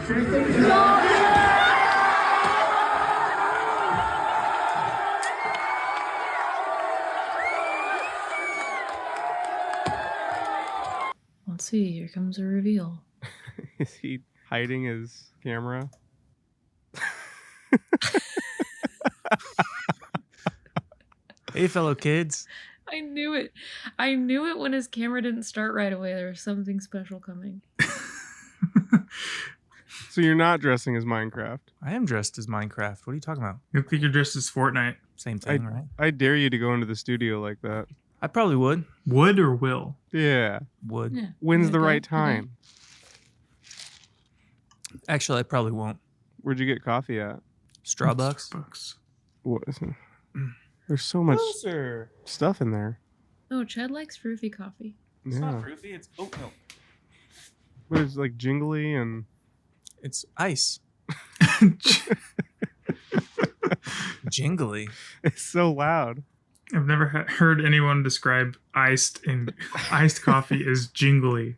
Chicken Jockey! Let's see, here comes a reveal. Is he hiding his camera? Hey, fellow kids. I knew it. I knew it when his camera didn't start right away. There was something special coming. So you're not dressing as Minecraft? I am dressed as Minecraft. What are you talking about? You think you're dressed as Fortnite? Same thing, right? I dare you to go into the studio like that. I probably would. Would or will? Yeah. Would. Yeah. When's the Okay, right okay. time? Actually, I probably won't. Where'd you get coffee at? Starbucks? Starbucks. What is it? There's so much Closer. stuff in there. Oh, Chad likes roofie coffee. It's Yeah. not roofie, it's oat milk. But it's like jingly and... It's ice. Jingly. It's so loud. I've never heard anyone describe iced coffee as jingly.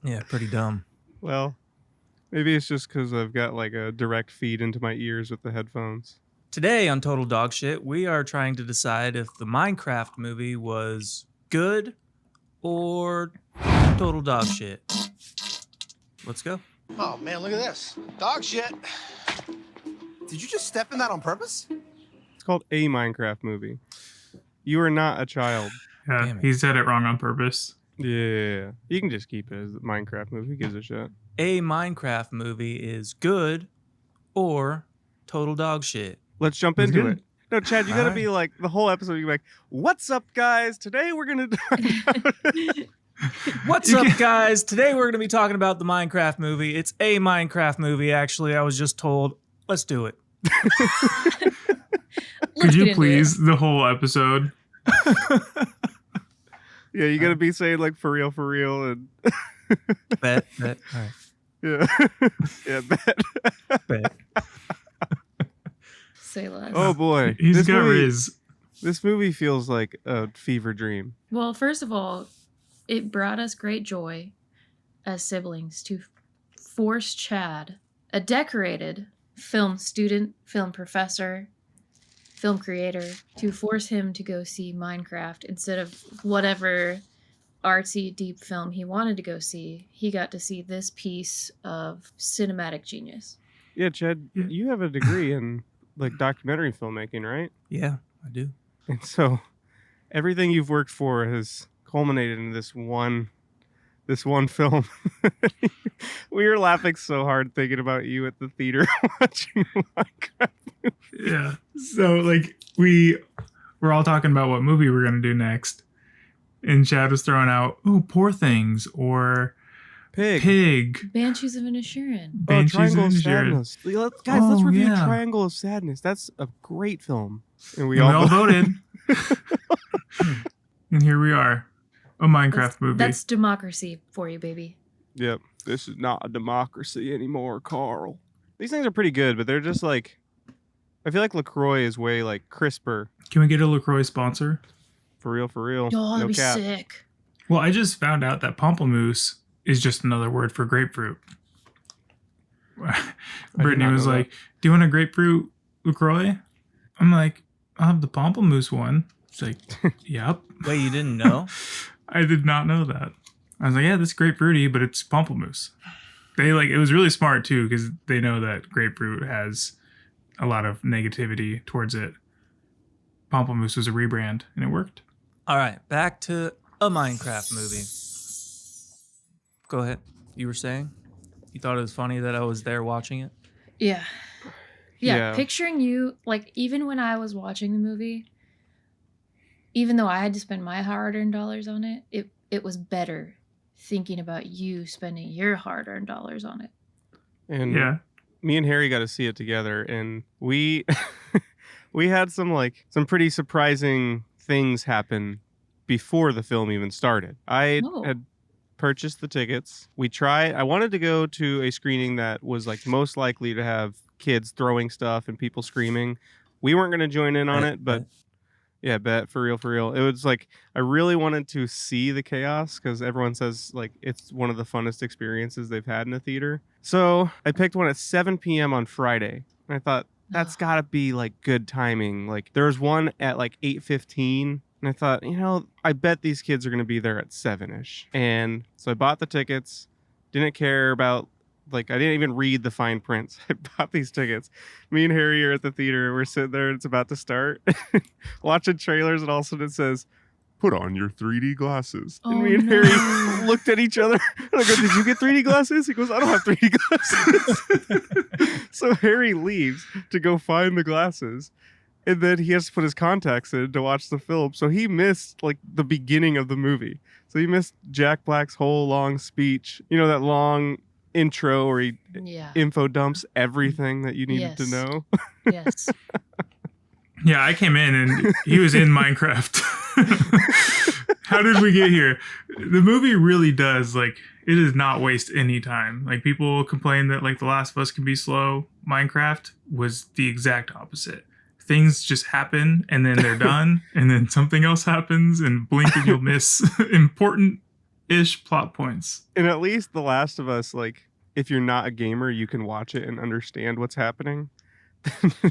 Yeah, pretty dumb. Well, maybe it's just because I've got like a direct feed into my ears with the headphones. Today on Total Dogshit, we are trying to decide if the Minecraft movie was good or total dog shit. Let's go. Oh man, look at this. Dog shit. Did you just step in that on purpose? It's called a Minecraft movie. You are not a child. Yeah, Damn it. he said it wrong on purpose. Yeah. You can just keep it as a Minecraft movie. Who gives a shit? A Minecraft movie is good or total dog shit. Let's jump That's into good. it. No, Chad, you gotta Alright. be like, the whole episode, you're like, what's up, guys? Today we're gonna talk about... What's up, guys? Today we're going to be talking about the Minecraft movie. It's a Minecraft movie, actually. I was just told. Let's do it. Could you please, the whole episode? Yeah, you gotta be saying like, for real, and... Bet. All right. Yeah. Yeah, bet. Say less. Oh, boy. He's got Riz. This movie feels like a fever dream. Well, first of all, it brought us great joy as siblings to force Chad, a decorated film student, film professor, film creator, to force him to go see Minecraft instead of whatever artsy, deep film he wanted to go see. He got to see this piece of cinematic genius. Yeah, Chad, Yeah. you have a degree in like documentary filmmaking, right? Yeah, I do. And so everything you've worked for has culminated in this one film. We were laughing so hard thinking about you at the theater watching Minecraft. Yeah. So like we're all talking about what movie we're gonna do next. And Chad was throwing out, "Ooh, Poor Things" or Pig. Banshees of Inisherin. Banshees Triangle of of Inisherin. Sadness. Guys, let's Oh, review yeah. Triangle of Sadness. That's a great film. And We all voted. And here we are. A Minecraft movie. That's democracy for you, baby. Yep. This is not a democracy anymore, Carl. These things are pretty good, but they're just like, I feel like LaCroix is way like crisper. Can we get a LaCroix sponsor? For real. Oh, no that'd be cap. sick. Well, I just found out that pamplemousse is just another word for grapefruit. Brittany not was know like, "Do you want a grapefruit LaCroix?" I'm like, "I'll have the pamplemousse one." She's like, "Yep." Wait, you didn't know? I did not know that. I was like, "Yeah, this is grapefruity, but it's pamplemousse." They like it was really smart too because they know that grapefruit has a lot of negativity towards it. Pamplemousse was a rebrand, and it worked. All right, back to a Minecraft movie. Go ahead. You were saying? You thought it was funny that I was there watching it? Yeah. Yeah, Yeah. picturing you, like, even when I was watching the movie, even though I had to spend my hard-earned dollars on it, it was better thinking about you spending your hard-earned dollars on it. And Yeah. me and Harry got to see it together, and we we had some pretty surprising things happen before the film even started. I Oh. had purchased the tickets. I wanted to go to a screening that was like most likely to have kids throwing stuff and people screaming. We weren't going to join in on Right, it, but right. Yeah, bet for real, for real. It was like I really wanted to see the chaos because everyone says like it's one of the funnest experiences they've had in a theater. So I picked one at 7 p.m. on Friday, and I thought that's gotta be like good timing. Like there was one at like 8:15, and I thought, I bet these kids are gonna be there at 7ish. And so I bought the tickets. Didn't care about I didn't even read the fine prints. I bought these tickets. Me and Harry are at the theater. We're sitting there and it's about to start. Watching trailers, and all of a sudden it says, "Put on your 3D glasses." And me and Harry looked at each other. And I go, "Did you get 3D glasses?" He goes, "I don't have 3D glasses." So Harry leaves to go find the glasses. And then he has to put his contacts in to watch the film. So he missed the beginning of the movie. So he missed Jack Black's whole long speech. That long intro where he info dumps everything that you needed to know. Yes. Yeah, I came in and he was in Minecraft. How did we get here? The movie really does, it does not waste any time. People complain that, The Last of Us can be slow. Minecraft was the exact opposite. Things just happen and then they're done and then something else happens and blink and you'll miss important-ish plot points. And at least The Last of Us, if you're not a gamer, you can watch it and understand what's happening.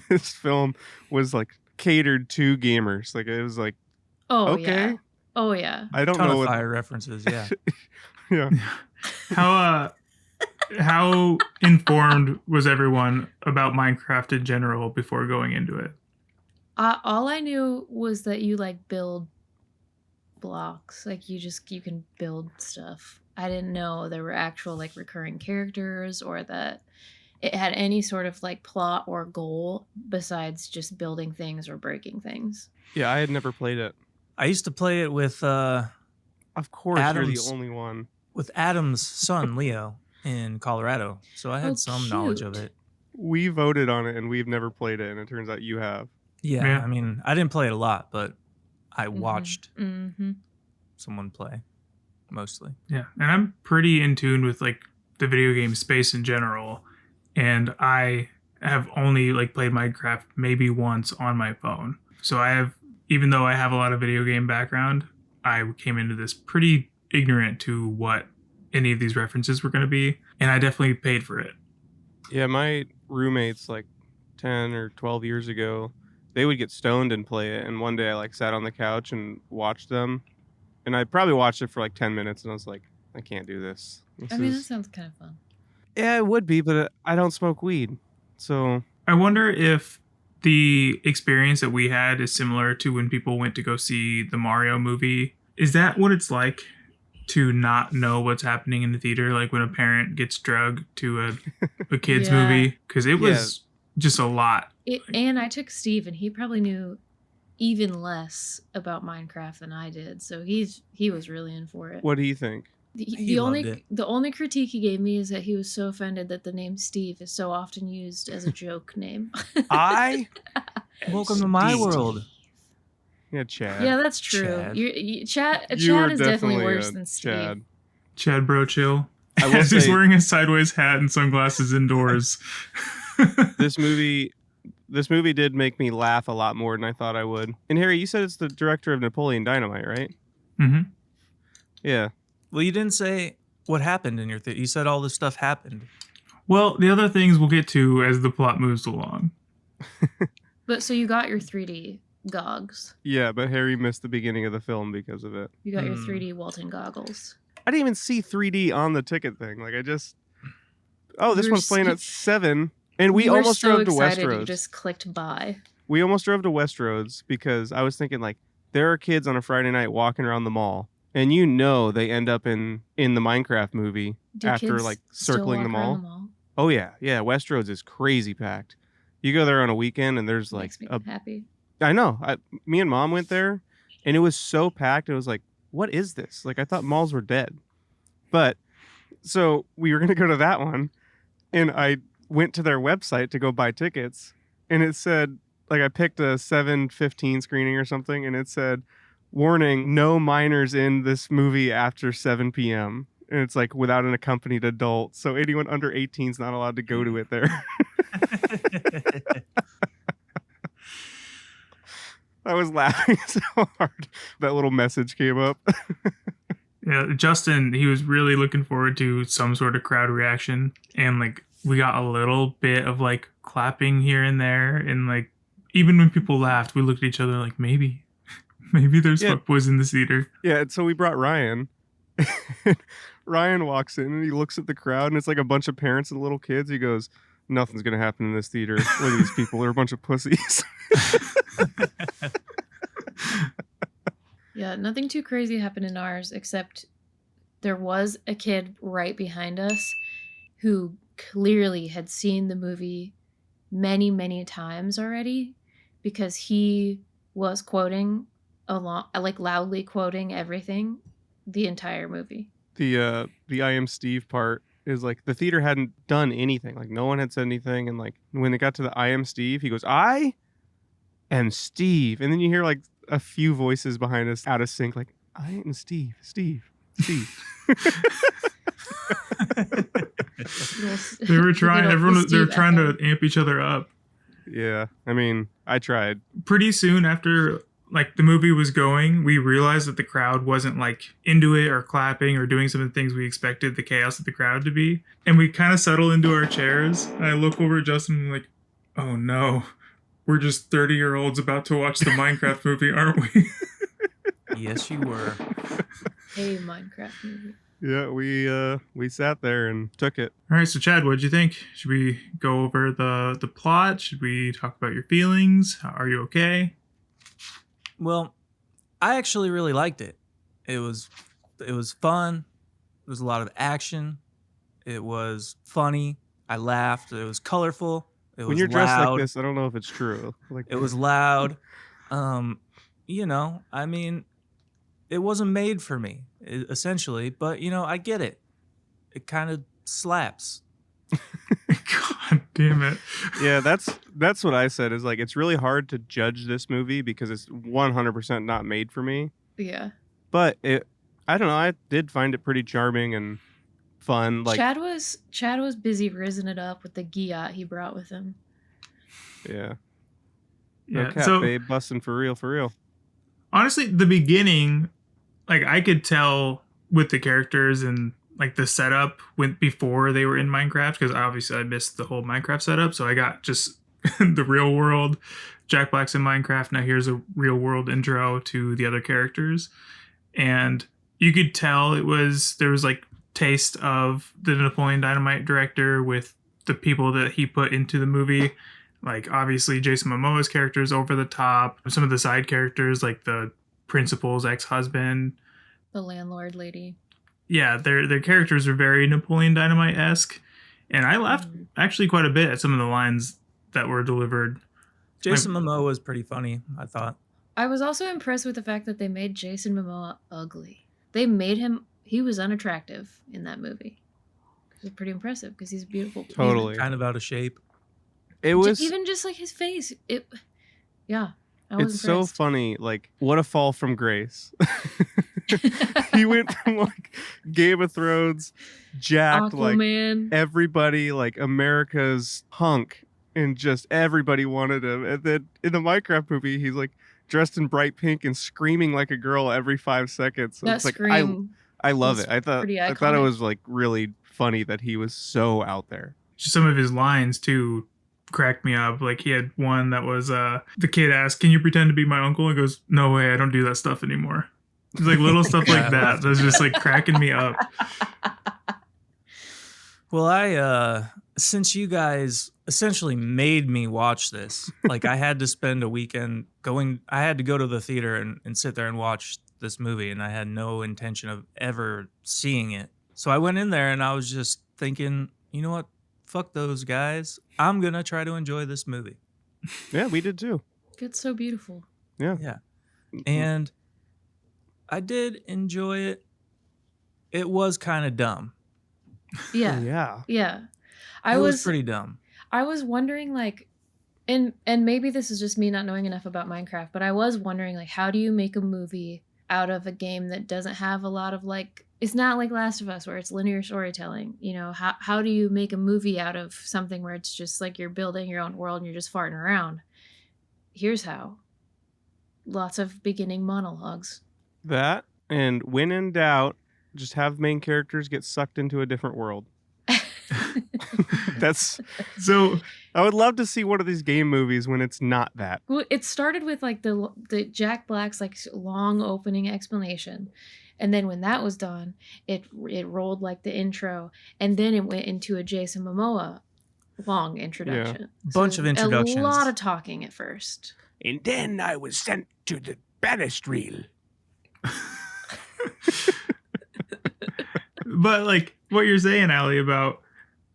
This film was catered to gamers. It was okay. Yeah. Oh yeah. I don't Ton know of what fire references. Yeah. Yeah. How informed was everyone about Minecraft in general before going into it? All I knew was that you build blocks. You can build stuff. I didn't know there were actual recurring characters or that it had any sort of plot or goal besides just building things or breaking things. Yeah, I had never played it. I used to play it with Of course, you're Adam's- the only one. with Adam's son Leo in Colorado, so I had some knowledge of it. We voted on it and we've never played it, and it turns out you have. Yeah, I mean, I didn't play it a lot, but I watched Mm-hmm. someone play mostly. Yeah, and I'm pretty in tune with the video game space in general, and I have only played Minecraft maybe once on my phone. So even though I have a lot of video game background, I came into this pretty ignorant to what any of these references were going to be, and I definitely paid for it. Yeah, my roommates 10 or 12 years ago, they would get stoned and play it, and one day I sat on the couch and watched them, and I probably watched it for 10 minutes, and I was like, I can't do this. That sounds kind of fun. Yeah, it would be, but I don't smoke weed, so I wonder if the experience that we had is similar to when people went to go see the Mario movie. Is that what it's like to not know what's happening in the theater? When a parent gets drugged to a kid's movie? Because it was just a lot. And I took Steve, and he probably knew even less about Minecraft than I did, so he was really in for it. What do you think? The only critique he gave me is that he was so offended that the name Steve is so often used as a joke name. Welcome to my world. Yeah, Chad. Yeah, that's true. Chad. Chad is definitely worse than Steve. Chad bro chill. I will He's say, wearing a sideways hat and sunglasses indoors. this movie did make me laugh a lot more than I thought I would. And Harry, you said it's the director of Napoleon Dynamite, right? Mm-hmm. Yeah. Well, you didn't say what happened in your theater. You said all this stuff happened. Well, the other things we'll get to as the plot moves along. But so you got your 3D gogs. Yeah, but Harry missed the beginning of the film because of it. You got your 3D Walton goggles. I didn't even see 3D on the ticket thing. This one's playing at 7, and we almost drove to Westroads. You just clicked buy. We almost drove to Westroads because I was thinking there are kids on a Friday night walking around the mall, and they end up in the Minecraft movie after circling the mall. Oh yeah, Westroads is crazy packed. You go there on a weekend and there's Makes me happy. I know. Me and Mom went there, and it was so packed. It was what is this? I thought malls were dead. But so we were gonna go to that one, and I went to their website to go buy tickets, and it said I picked a 7:15 screening or something, and it said, "Warning: no minors in this movie after 7 p.m." And it's without an accompanied adult, so anyone under 18 is not allowed to go to it there. I was laughing so hard. That little message came up. Yeah, Justin, he was really looking forward to some sort of crowd reaction, and like we got a little bit of like clapping here and there, and like even when people laughed, we looked at each other like maybe there's fuckboys in the theater. Yeah, and so we brought Ryan. Ryan walks in and he looks at the crowd, and it's like a bunch of parents and little kids. He goes, "Nothing's gonna happen in this theater. Look at these people; they're a bunch of pussies." Yeah, nothing too crazy happened in ours, except there was a kid right behind us who clearly had seen the movie many, many times already, because he was quoting like loudly quoting everything the entire movie. The I am Steve part is like the theater hadn't done anything. Like no one had said anything, and like when it got to the I am Steve, he goes, "I am Steve," and then you hear like a few voices behind us out of sync, like, "I am Steve." They were trying. They were trying to amp each other up. Yeah, I mean, I tried. Pretty soon after like the movie was going, we realized that the crowd wasn't like into it or clapping or doing some of the things we expected the chaos of the crowd to be. And we kind of settle into our chairs. And I look over at Justin and I'm like, "Oh no, we're just 30-year-olds about to watch the Minecraft movie, aren't we?" Yes, you were. Hey, Minecraft movie. Yeah, we sat there and took it. All right, so Chad, what'd you think? Should we go over the plot? Should we talk about your feelings? Are you okay? Well, I actually really liked it. It was fun. There was a lot of action. It was funny. I laughed. It was colorful. It was when you're loud. dressed like this, I don't know if it's true. Like It was loud. You know, I mean, it wasn't made for me, essentially. But, you know, I get it. It kind of slaps. God damn it. Yeah, that's what I said, is like it's really hard to judge this movie because it's 100% not made for me. Yeah. But I don't know, I did find it pretty charming and fun. Like Chad was busy rizzing it up with the Giat he brought with him. Yeah. Yeah. No cap, So babe, busting for real. honestly, the beginning, like I could tell with the characters and like the setup went before they were in Minecraft, because obviously I missed the whole Minecraft setup. So I got just the real world. Jack Black's in Minecraft. Now here's a real world intro to the other characters. And you could tell there was like taste of the Napoleon Dynamite director with the people that he put into the movie. Like obviously Jason Momoa's character is over the top. Some of the side characters, like the principal's ex-husband, The landlord lady. yeah, their characters are very Napoleon Dynamite-esque, and I laughed actually quite a bit at some of the lines that were delivered. Jason Momoa was pretty funny, I thought. I was also impressed with the fact that they made Jason Momoa ugly. They made him, he was unattractive in that movie. It was pretty impressive because he's beautiful. Totally. Kind of out of shape. It was Even just like his face. Yeah. It's so funny, like what a fall from grace. He went from like Game of Thrones, jacked, Aquaman. like everybody, like America's hunk, and just everybody wanted him. And then in the Minecraft movie, he's like dressed in bright pink and screaming like a girl every 5 seconds. So That it's like scream I love was it. I thought pretty it iconic. was like really funny that he was so out there. Just some of his lines too cracked me up. Like he had one that was the kid asked, "Can you pretend to be my uncle?" He goes, "No way, I don't do that stuff anymore." It's like little stuff like that. That's just like cracking me up. Well, I since you guys essentially made me watch this, like I had to spend a weekend I had to go to the theater and sit there and watch this movie, and I had no intention of ever seeing it. So I went in there and I was just thinking, you know what? Fuck those guys. I'm going to try to enjoy this movie. Yeah, we did too. It's so beautiful. Yeah. Yeah. And I did enjoy it. It was kind of dumb. Yeah. Yeah. Yeah. It was pretty dumb. I was wondering, like, and maybe this is just me not knowing enough about Minecraft, but I was wondering, like, how do you make a movie out of a game that doesn't have a lot of, like, it's not like Last of Us where it's linear storytelling. You know, how do you make a movie out of something where it's just like you're building your own world and you're just farting around? Here's how. lots of beginning monologues. That, and when in doubt, just have main characters get sucked into a different world. That's So I would love to see one of these game movies when it's not that. Well, it started with like the Jack Black's like long opening explanation, and then when that was done, it rolled like the intro, and then it went into a Jason Momoa long introduction. Bunch of introductions. A lot of talking at first. And then I was sent to the banished reel. But like what you're saying, Allie, about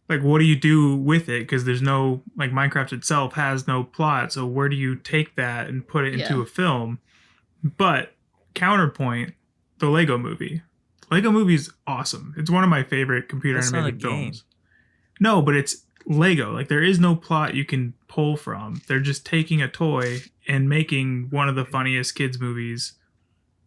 like what do you do with it? Because there's no like Minecraft itself has no plot. So where do you take that and put it into Yeah. a film? But counterpoint, the Lego Movie. Lego Movie is awesome. It's one of my favorite computer That's not a animated game. films. No, but it's Lego. Like there is no plot you can pull from. They're just taking a toy and making one of the funniest kids movies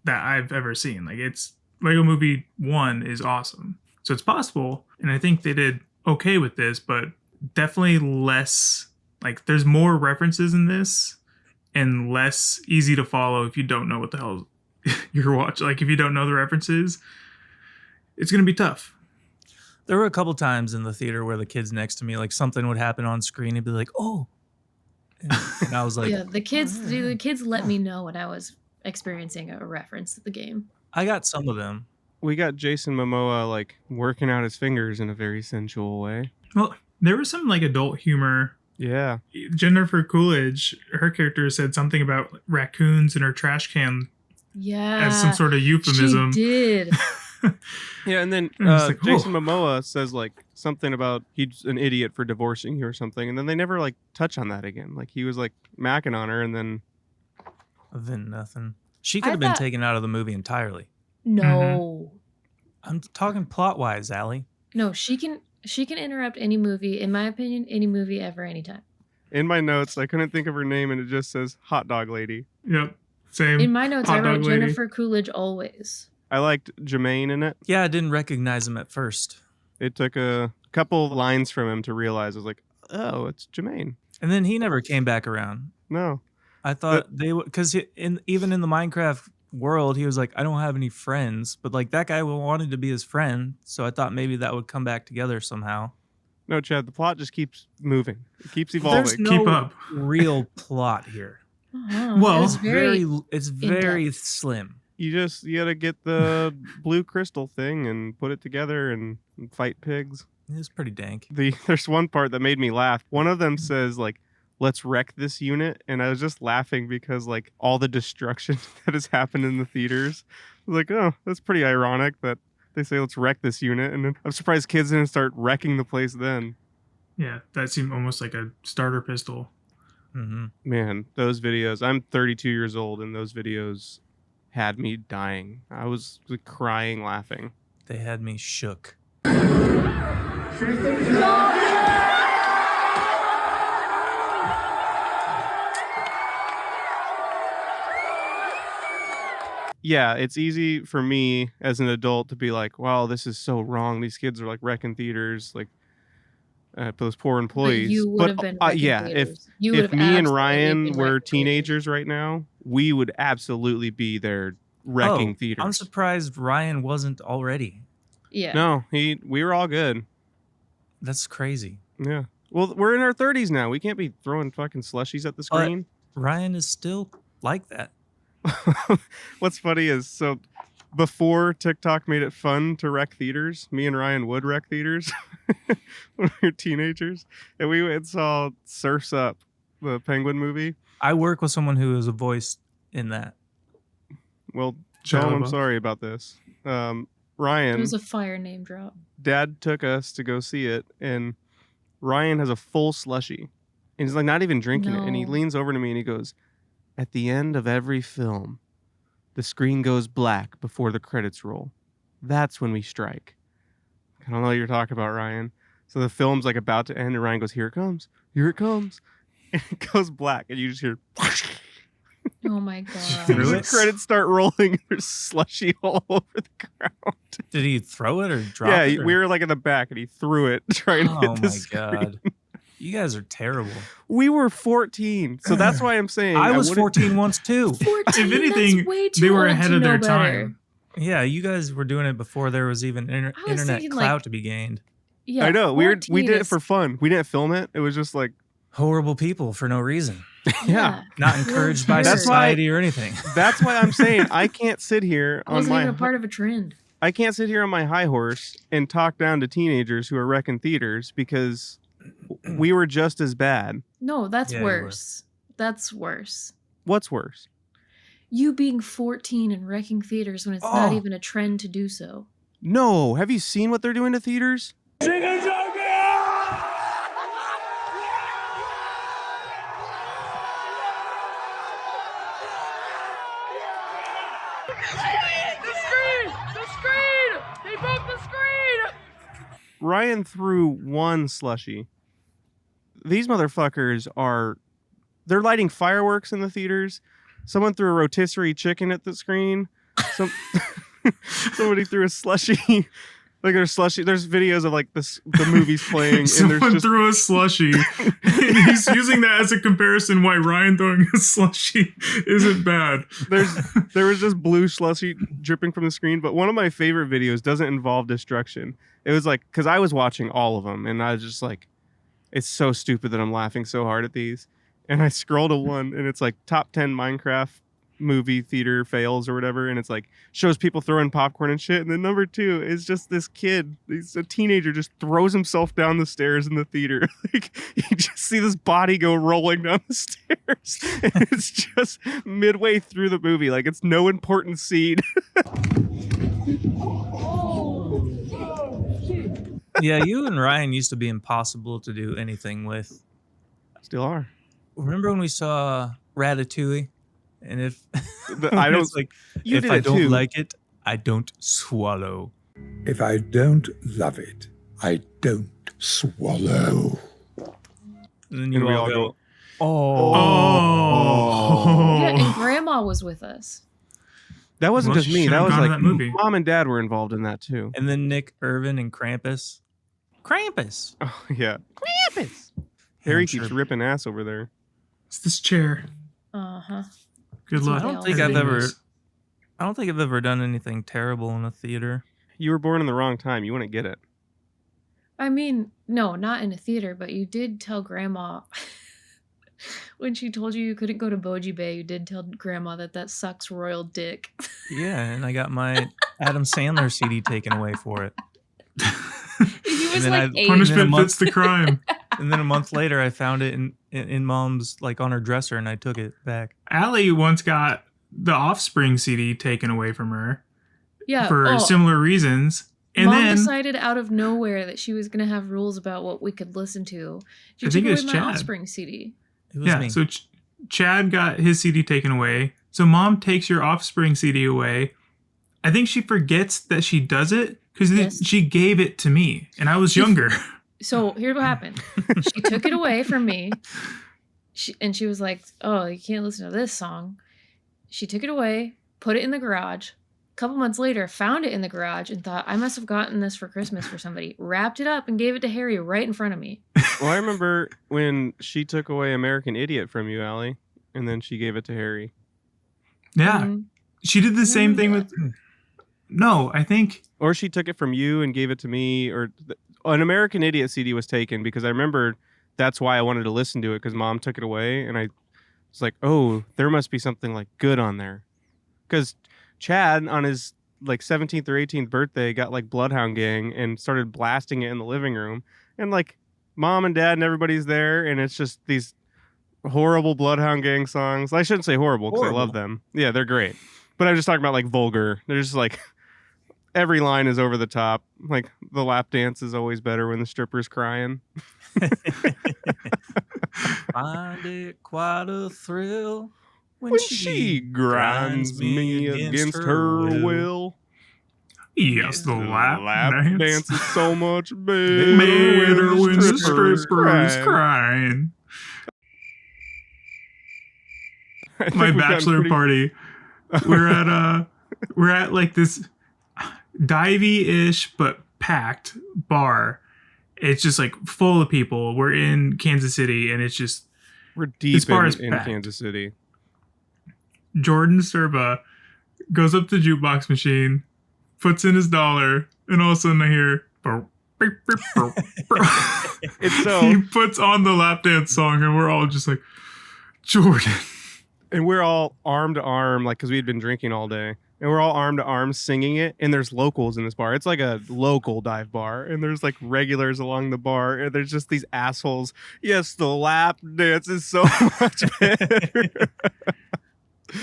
that I've ever seen. Like it's Lego Movie 1 is awesome. So it's possible, and I think they did okay with this, but definitely less like there's more references in this and less easy to follow if you don't know what the hell you're watching. Like if you don't know the references, it's gonna be tough. There were a couple times in the theater where the kids next to me, like something would happen on screen, and be like, "Oh," and I was like, Yeah, the kids let me know when I was experiencing a reference to the game. "I got some of them." We got Jason Momoa like working out his fingers in a very sensual way. Well, there was some like adult humor. Yeah. Jennifer Coolidge, her character said something about raccoons in her trash can Yeah, as some sort of euphemism. She did. Yeah, and then And it's like, Jason oh. Momoa says like something about he's an idiot for divorcing you or something, and then they never like touch on that again. Like he was like macking on her, and then Nothing. She could I have been thought- taken out of the movie entirely. No, I'm talking plot wise, Allie. no, she can interrupt any movie. In my opinion, any movie ever, anytime. in my notes I couldn't think of her name, and it just says hot dog lady. Yep. Same. In my notes, I Hot wrote dog lady. Jennifer Coolidge always. I liked Jermaine in it. Yeah, I didn't recognize him at first. It took a couple of lines from him to realize I was like, oh, it's Jermaine. And then he never came back around. No. I thought they would, because even in the Minecraft world, he was like, I don't have any friends, but like that guy wanted to be his friend, so I thought maybe that would come back together somehow. No, Chad, the plot just keeps moving. It keeps There's evolving. no Keep up. real plot here. Well, it's It's very slim. You gotta get the blue crystal thing and put it together and fight pigs. It's pretty dank. There's one part that made me laugh. One of them says like, let's wreck this unit, and I was just laughing because like all the destruction that has happened in the theaters. I was like, oh, that's pretty ironic that they say let's wreck this unit, and I'm surprised kids didn't start wrecking the place then. Yeah, that seemed almost like a starter pistol. Hmm. Man, those videos. I'm 32 years old, and those videos had me dying. I was like, crying, laughing. They had me shook. Yeah, it's easy for me as an adult to be like, wow, this is so wrong. These kids are like wrecking theaters, like those poor employees. But you would have been wrecking yeah, theaters. You if would have me and absolutely Ryan been were wrecking theaters. teenagers right now, we would absolutely be there wrecking theaters. I'm surprised Ryan wasn't already. Yeah. No, we were all good. That's crazy. Yeah. Well, we're in our 30s now. We can't be throwing fucking slushies at the screen. Ryan is still like that. What's funny is, so before TikTok made it fun to wreck theaters, me and Ryan would wreck theaters when we were teenagers. And we went and saw Surf's Up, the Penguin movie. I work with someone who is a voice in that. Well, tell him I'm LaBeouf. sorry about this. It Ryan, was a fire name drop. Dad took us to go see it, and Ryan has a full slushie. And he's like not even drinking it. And he No. leans over to me and he goes, at the end of every film, the screen goes black before the credits roll. That's when we strike. I don't know what you're talking about, Ryan. So the film's like about to end, and Ryan goes, here it comes. Here it comes. And it goes black, and you just hear... Oh my Threw the god. it? credits start rolling. There's slushy all over the ground. Did he throw it or drop Yeah, it? or- we were like in the back, and he threw it trying to Oh hit the my screen. god. You guys are terrible. We were 14, so that's why I'm saying I was wouldn't- 14 once too. 14, If anything, that's way too they were old ahead to of their know better. time. Yeah, you guys were doing it before there was even was internet thinking, clout like- to be gained. Yeah, I know we 14 did it is- for fun. We didn't film it. It was just like Horrible people for no reason. yeah. Not encouraged by That's why- society or anything. That's why I'm saying I can't sit here I on wasn't my even a part of a trend. I can't sit here on my high horse and talk down to teenagers who are wrecking theaters because we were just as bad. No, that's Yeah, you were. worse. That's worse. What's worse? You being 14 and wrecking theaters when it's not Oh. even a trend to do so. No, have you seen what they're doing to theaters? Chicken Jockey! Ryan threw one slushie. These motherfuckers they're lighting fireworks in the theaters. Someone threw a rotisserie chicken at the screen. Somebody threw a slushie. Like there's videos of like the movies playing and Someone there's just threw a slushie. And he's using that as a comparison why Ryan throwing a slushie isn't bad. there was just blue slushy dripping from the screen. But one of my favorite videos doesn't involve destruction. It was like, because I was watching all of them and I was just like, it's so stupid that I'm laughing so hard at these. And I scroll to one and it's like top 10 Minecraft movie theater fails or whatever. And it's like shows people throwing popcorn and shit. And then number 2 is just this kid. He's a teenager, just throws himself down the stairs in the theater. Like you just see this body go rolling down the stairs. And it's just midway through the movie. Like it's no important scene. Yeah, you and Ryan used to be impossible to do anything with. Still are. Remember when we saw Ratatouille? And if I don't it's like, you if did I it don't too. like it, I don't swallow. If I don't love it, I don't swallow. And then you we all all go, go, Oh. Yeah, and Grandma was with us. That wasn't Well, just me. should've That was gone to like that movie. Mom and Dad were involved in that too. And then Nick, Irvin, and Krampus. Krampus. Oh yeah. Krampus. Harry I'm keeps sure- ripping ass over there. It's this chair. Uh-huh. Good That's luck. what I don't think I've ever done anything terrible in a theater. You were born in the wrong time. You wouldn't get it. I mean, no, not in a theater, but you did tell Grandma when she told you couldn't go to Boji Bay, you did tell Grandma that sucks royal dick. Yeah, and I got my Adam Sandler CD taken away for it. He was then like I- 8. And then a Punishment month- fits the crime. And then a month later, I found it in Mom's, like, on her dresser, and I took it back. Allie once got the Offspring CD taken away from her Yeah. for similar reasons. And Mom then decided out of nowhere that she was going to have rules about what we could listen to. She I think took it was away my Chad. Offspring CD. It was yeah, me. so Chad got his CD taken away. So Mom takes your Offspring CD away. I think she forgets that she does it because Yes. she gave it to me and I was younger. So here's what happened. She took it away from me. She was like, oh, you can't listen to this song. She took it away, put it in the garage. A couple months later, found it in the garage and thought, I must have gotten this for Christmas for somebody. Wrapped it up and gave it to Harry right in front of me. Well, I remember when she took away American Idiot from you, Allie, and then she gave it to Harry. Yeah, Mhm. she did the same thing with. No, I think Or she took it from you and gave it to me. Or an American Idiot CD was taken because I remember that's why I wanted to listen to it because Mom took it away. And I was like, oh, there must be something like good on there. Because Chad on his like 17th or 18th birthday got like Bloodhound Gang and started blasting it in the living room. And like Mom and Dad and everybody's there. And it's just these horrible Bloodhound Gang songs. I shouldn't say horrible because I love them. Yeah, they're great. But I'm just talking about like vulgar. They're just like every line is over the top. Like the lap dance is always better when the stripper's crying. Find it quite a thrill When she grinds me against her will. yes, the lap dance is so much better Better when the stripper's stripper's crying. crying. I think My we've gotten bachelor pretty- party. We're at like this divey-ish but packed bar, it's just like full of people. We're in Kansas City, and it's just We're This deep bar is in packed. Kansas City. Jordan Serba goes up to the jukebox machine, puts in his $1, and all of a sudden I hear. It's so, He puts on the lap dance song, and we're all just like, Jordan. and we're all arm to arm, like, because we had been drinking all day, and we're all arm to arm singing it. And there's locals in this bar. It's like a local dive bar, and there's like regulars along the bar, and there's just these assholes. Yes, the lap dance is so much better.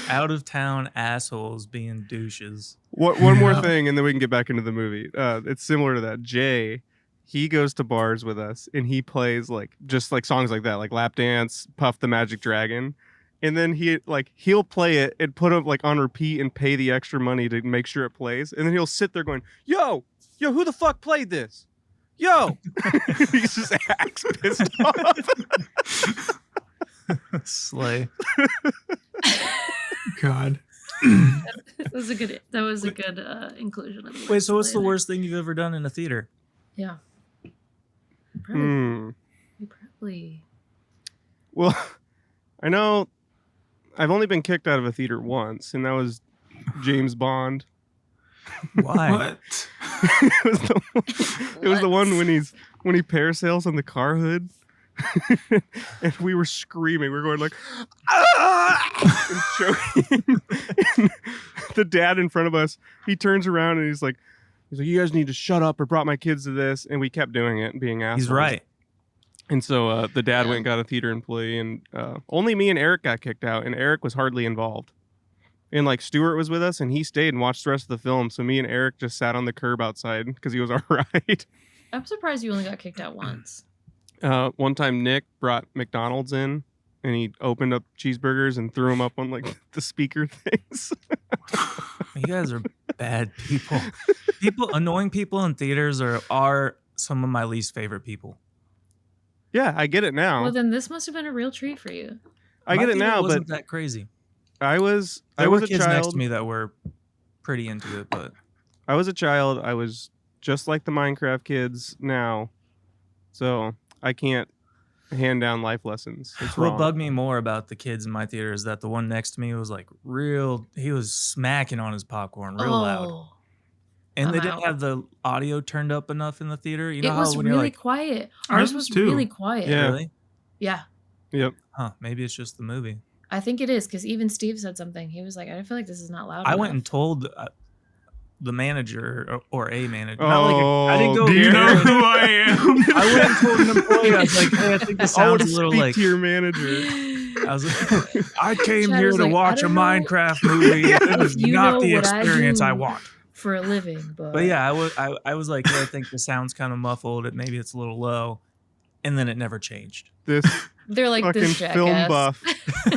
Out of town assholes being douches. One more thing, and then we can get back into the movie. It's similar to that. Jay, he goes to bars with us, and he plays like just like songs like that, like Lap Dance, Puff the Magic Dragon, and then he'll play it and put it like on repeat and pay the extra money to make sure it plays, and then he'll sit there going, "Yo, who the fuck played this? Yo," he just acts pissed off. Slay. God. That was a good inclusion of the Wait, so what's the later. worst thing you've ever done in a theater? Yeah. Probably. Hmm. Well, I know I've only been kicked out of a theater once, and that was James Bond. Why? What? It was the one when he parasails on the car hood. And we were screaming. We were going like, ah! And choking. And the dad in front of us, he turns around and he's like, you guys need to shut up or brought my kids to this. And we kept doing it and being assholes. He's right. And so the dad went and got a theater employee, and only me and Eric got kicked out, and Eric was hardly involved. And like Stuart was with us, and he stayed and watched the rest of the film. So me and Eric just sat on the curb outside because he was all right. I'm surprised you only got kicked out once. One time Nick brought McDonald's in, and he opened up cheeseburgers and threw them up on like the speaker things. You guys are bad people. Annoying people in theaters are some of my least favorite people. Yeah, I get it now. Well, then this must have been a real treat for you. I get it now, but wasn't that crazy. I was There were a kids next child. to me that were pretty into it, but I was a child. I was just like the Minecraft kids now, so I can't hand down life lessons. It's what wrong. bugged me more about the kids in my theater is that the one next to me was like he was smacking on his popcorn real loud. And they I'm didn't out. have the audio turned up enough in the theater. You know It how was when really you're like, quiet. Ours Ours was was too. really quiet. Yeah. really? Yeah. Yep. Huh, maybe it's just the movie. I think it is, because even Steve said something. He was like, I feel like this is not loud I went and enough. told the manager or a manager. Oh, Not like I didn't go. Do you know there. who I am? I went and told an employee. I was like, hey, I think this I want sounds to a little speak like. to your manager. I was like, I came Chad here was to like, I watch a don't know Minecraft movie. It is if you not know the what I experience I do. want. For a living, but But yeah, I was like, hey, I think the sound's kind of muffled. Maybe it's a little low, and then it never changed. This they're like fucking this film jackass. buff.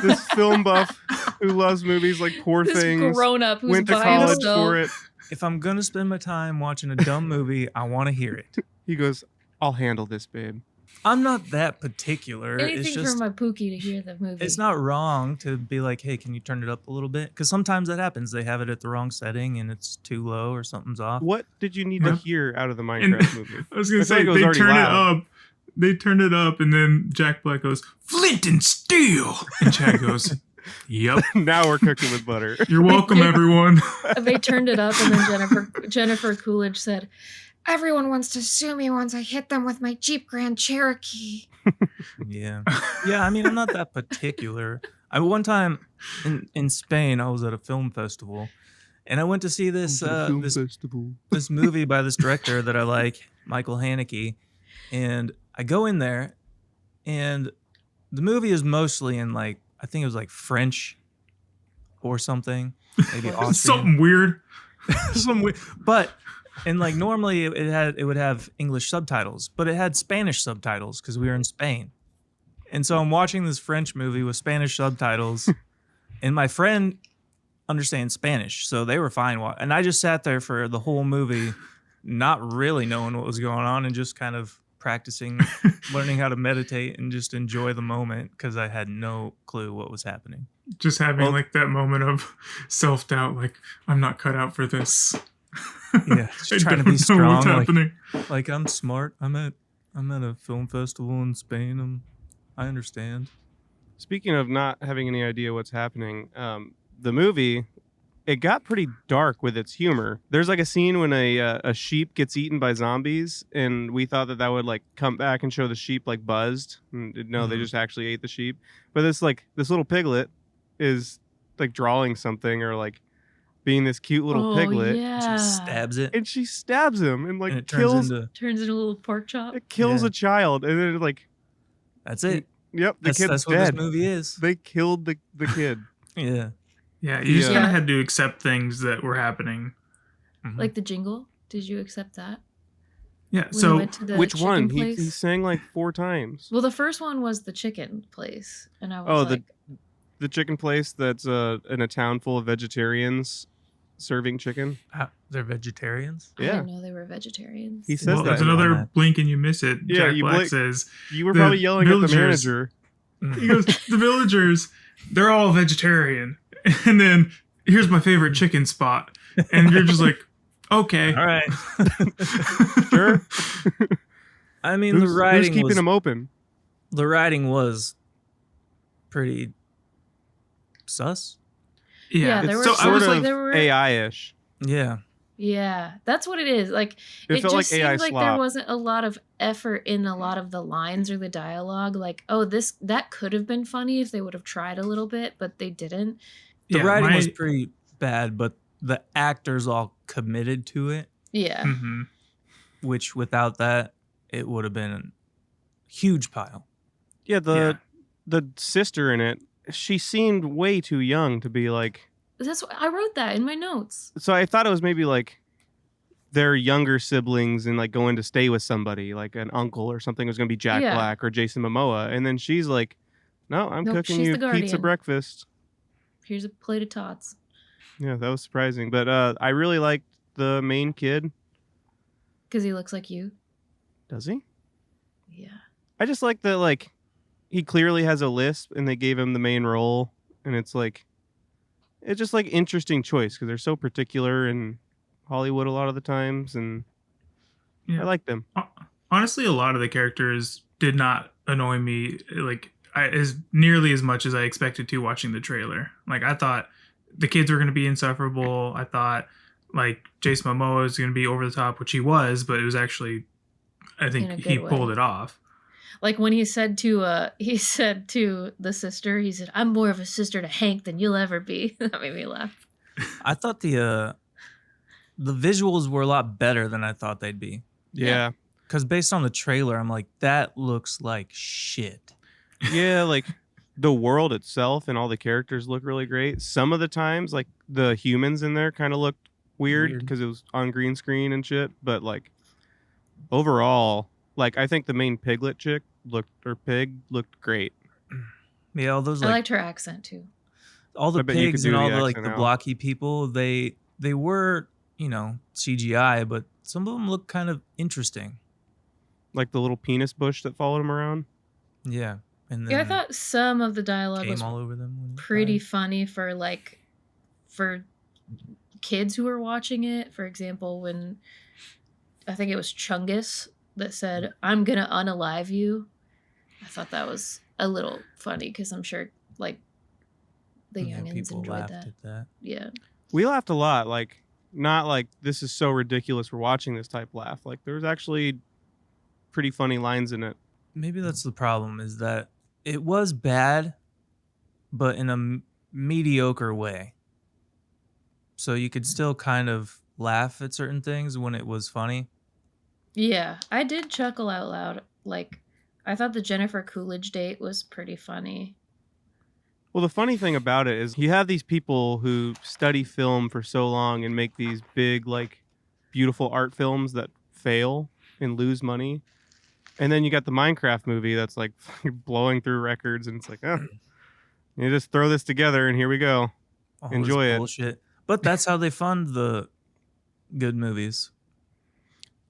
This film buff who loves movies like Poor This Things. grown up who's Went to by college himself. for it. If I'm gonna spend my time watching a dumb movie, I want to hear it. He goes, I'll handle this, babe. I'm not that particular. Anything It's just for my Pookie to hear the movie. it's not wrong to be like, hey, can you turn it up a little bit? Because sometimes that happens. They have it at the wrong setting and it's too low or something's off. What did you need to Yeah. hear out of the And- Minecraft movie? I was gonna I say feel like it was they already turn loud. it up. They turned it up, and then Jack Black goes, "Flint and steel," and Chad goes, "Yep, Now we're cooking with butter. you're welcome, everyone." They turned it up, and then Jennifer Coolidge said, "Everyone wants to sue me once I hit them with my Jeep Grand Cherokee." Yeah. Yeah, I mean, I'm not that particular. One time in Spain, I was at a film festival, and I went to see this this movie by this director that I like, Michael Haneke, and I go in there, and the movie is mostly in like, I think it was like French or something, maybe Austrian. Something weird. Some weird, but and like normally it would have English subtitles, but it had Spanish subtitles because we were in Spain, and so I'm watching this French movie with Spanish subtitles, and my friend understands Spanish, so they were fine. And I just sat there for the whole movie, not really knowing what was going on, and just kind of practicing, learning how to meditate and just enjoy the moment because I had no clue what was happening. Just having Well- like that moment of self-doubt, like I'm not cut out for this. Yeah, I just trying to don't be know what's strong. happening. Like I'm smart. I'm I'm at a film festival in Spain. I understand. Speaking of not having any idea what's happening, the movie, it got pretty dark with its humor. There's like a scene when a sheep gets eaten by zombies, and we thought that would like come back and show the sheep like buzzed. And no, they just actually ate the sheep. But this little piglet is like drawing something or like being this cute little piglet. Yeah. She stabs it. And she stabs him and like And it kills Turns into a little pork chop. it kills Yeah. a child, and then like That's it. yep, the kid's That's what dead. this movie is. They killed the kid. Yeah. Yeah, you just Yeah. kind of had to accept things that were happening. Mhm. Like the jingle. Did you accept that? Yeah, When you so went to the Which chicken one? place? He sang like 4 times. Well, the first one was the chicken place, and I was like, The chicken place that's in a town full of vegetarians serving chicken. They're vegetarians? I Yeah. didn't know they were vegetarians. He says well, that. there's in another that. blink and you miss it. Yeah, Jack you Black blink- says, You were The probably yelling at the villagers- manager. he goes, the villagers, they're all vegetarian. And then here's my favorite chicken spot. And you're just like, okay. All right. Sure. I mean, Who's the writing keeping was them open? pretty sus. Yeah, it's there were so I Sort was of like, there were- AI-ish. Yeah. Yeah, that's what it is. Like It felt just like AI seemed like slop. there wasn't a lot of effort in a lot of the lines or the dialogue. Like, oh, that could have been funny if they would have tried a little bit, but they didn't. The yeah, writing my- was pretty bad, but the actors all committed to it, Yeah. Mhm. which without that, it would have been a huge pile. Yeah, the sister in it, she seemed way too young to be like. That's what I wrote that in my notes. So I thought it was maybe like their younger siblings and like going to stay with somebody, like an uncle or something. It was going to be Jack Yeah. Black or Jason Momoa, and then she's like, "No, I'm Nope, cooking she's you the pizza guardian. breakfast." Here's a plate of tots. Yeah, that was surprising, but I really liked the main kid. Because he looks like you. Does he? Yeah. I just like that, like, he clearly has a lisp, and they gave him the main role, and it's just like interesting choice because they're so particular in Hollywood a lot of the times, and Yeah. I like them. Honestly, a lot of the characters did not annoy me like as nearly as much as I expected to watching the trailer. Like I thought the kids were going to be insufferable. I thought like Jason Momoa was going to be over the top, which he was, but it was actually, I think In a he good pulled way. it off. Like when he said to the sister, he said, "I'm more of a sister to Hank than you'll ever be." That made me laugh. I thought the visuals were a lot better than I thought they'd be. Yeah. Because based on the trailer, I'm like, that looks like shit. Yeah, like the world itself and all the characters look really great. Some of the times, like the humans in there kind of looked weird Weird. because it was on green screen and shit. But like overall, like I think the main piglet chick pig looked great. Yeah, all those I like liked her accent too. all the I bet you could pigs do and all the the like accent the now. blocky people, they were, CGI, but some of them look kind of interesting. Like the little penis bush that followed him around. Yeah. And then Yeah, I thought some of the dialogue came was all over them. when he pretty died. funny for kids who were watching it. For example, when I think it was Chungus that said, "I'm gonna unalive you," I thought that was a little funny because I'm sure like the Yeah, youngins people enjoyed laughed that. at that. Yeah, We laughed a lot. Like not like this is so ridiculous we're watching this type laugh. Like there was actually pretty funny lines in it. Maybe that's the problem, is that it was bad, but in a mediocre way. So you could still kind of laugh at certain things when it was funny. yeah, I did chuckle out loud. Like I thought the Jennifer Coolidge date was pretty funny. Well, the funny thing about it is you have these people who study film for so long and make these big, like, beautiful art films that fail and lose money. And then you got the Minecraft movie that's, like, blowing through records. And it's like, oh, you just throw this together and here we go. All this Enjoy it. bullshit. But that's how they fund the good movies.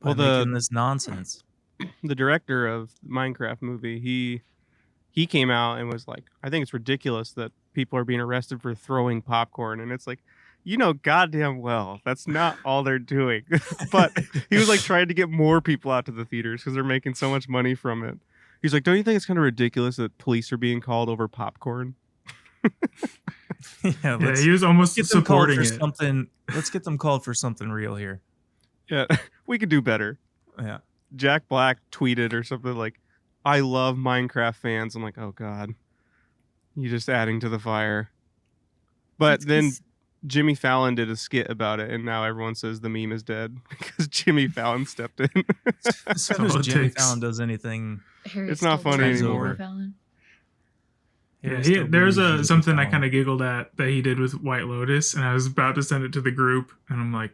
By Well, the- making this nonsense. The director of the Minecraft movie, he came out and was like, I think it's ridiculous that people are being arrested for throwing popcorn. And it's like, you know goddamn well that's not all they're doing. But he was like trying to get more people out to the theaters because they're making so much money from it. He's like, don't you think it's kind of ridiculous that police are being called over popcorn? Yeah, he was almost get them called supporting for it. something. Let's get them called for something real here. Yeah, we could do better. Yeah. Jack Black tweeted or something like, I love Minecraft fans. I'm like, oh God, you just adding to the fire. But then Jimmy Fallon did a skit about it, and now everyone says the meme is dead because Jimmy Fallon stepped in. As soon as Jimmy Fallon does anything, it's not funny anymore. Yeah, there's something I kind of giggled at that he did with White Lotus, and I was about to send it to the group, and I'm like,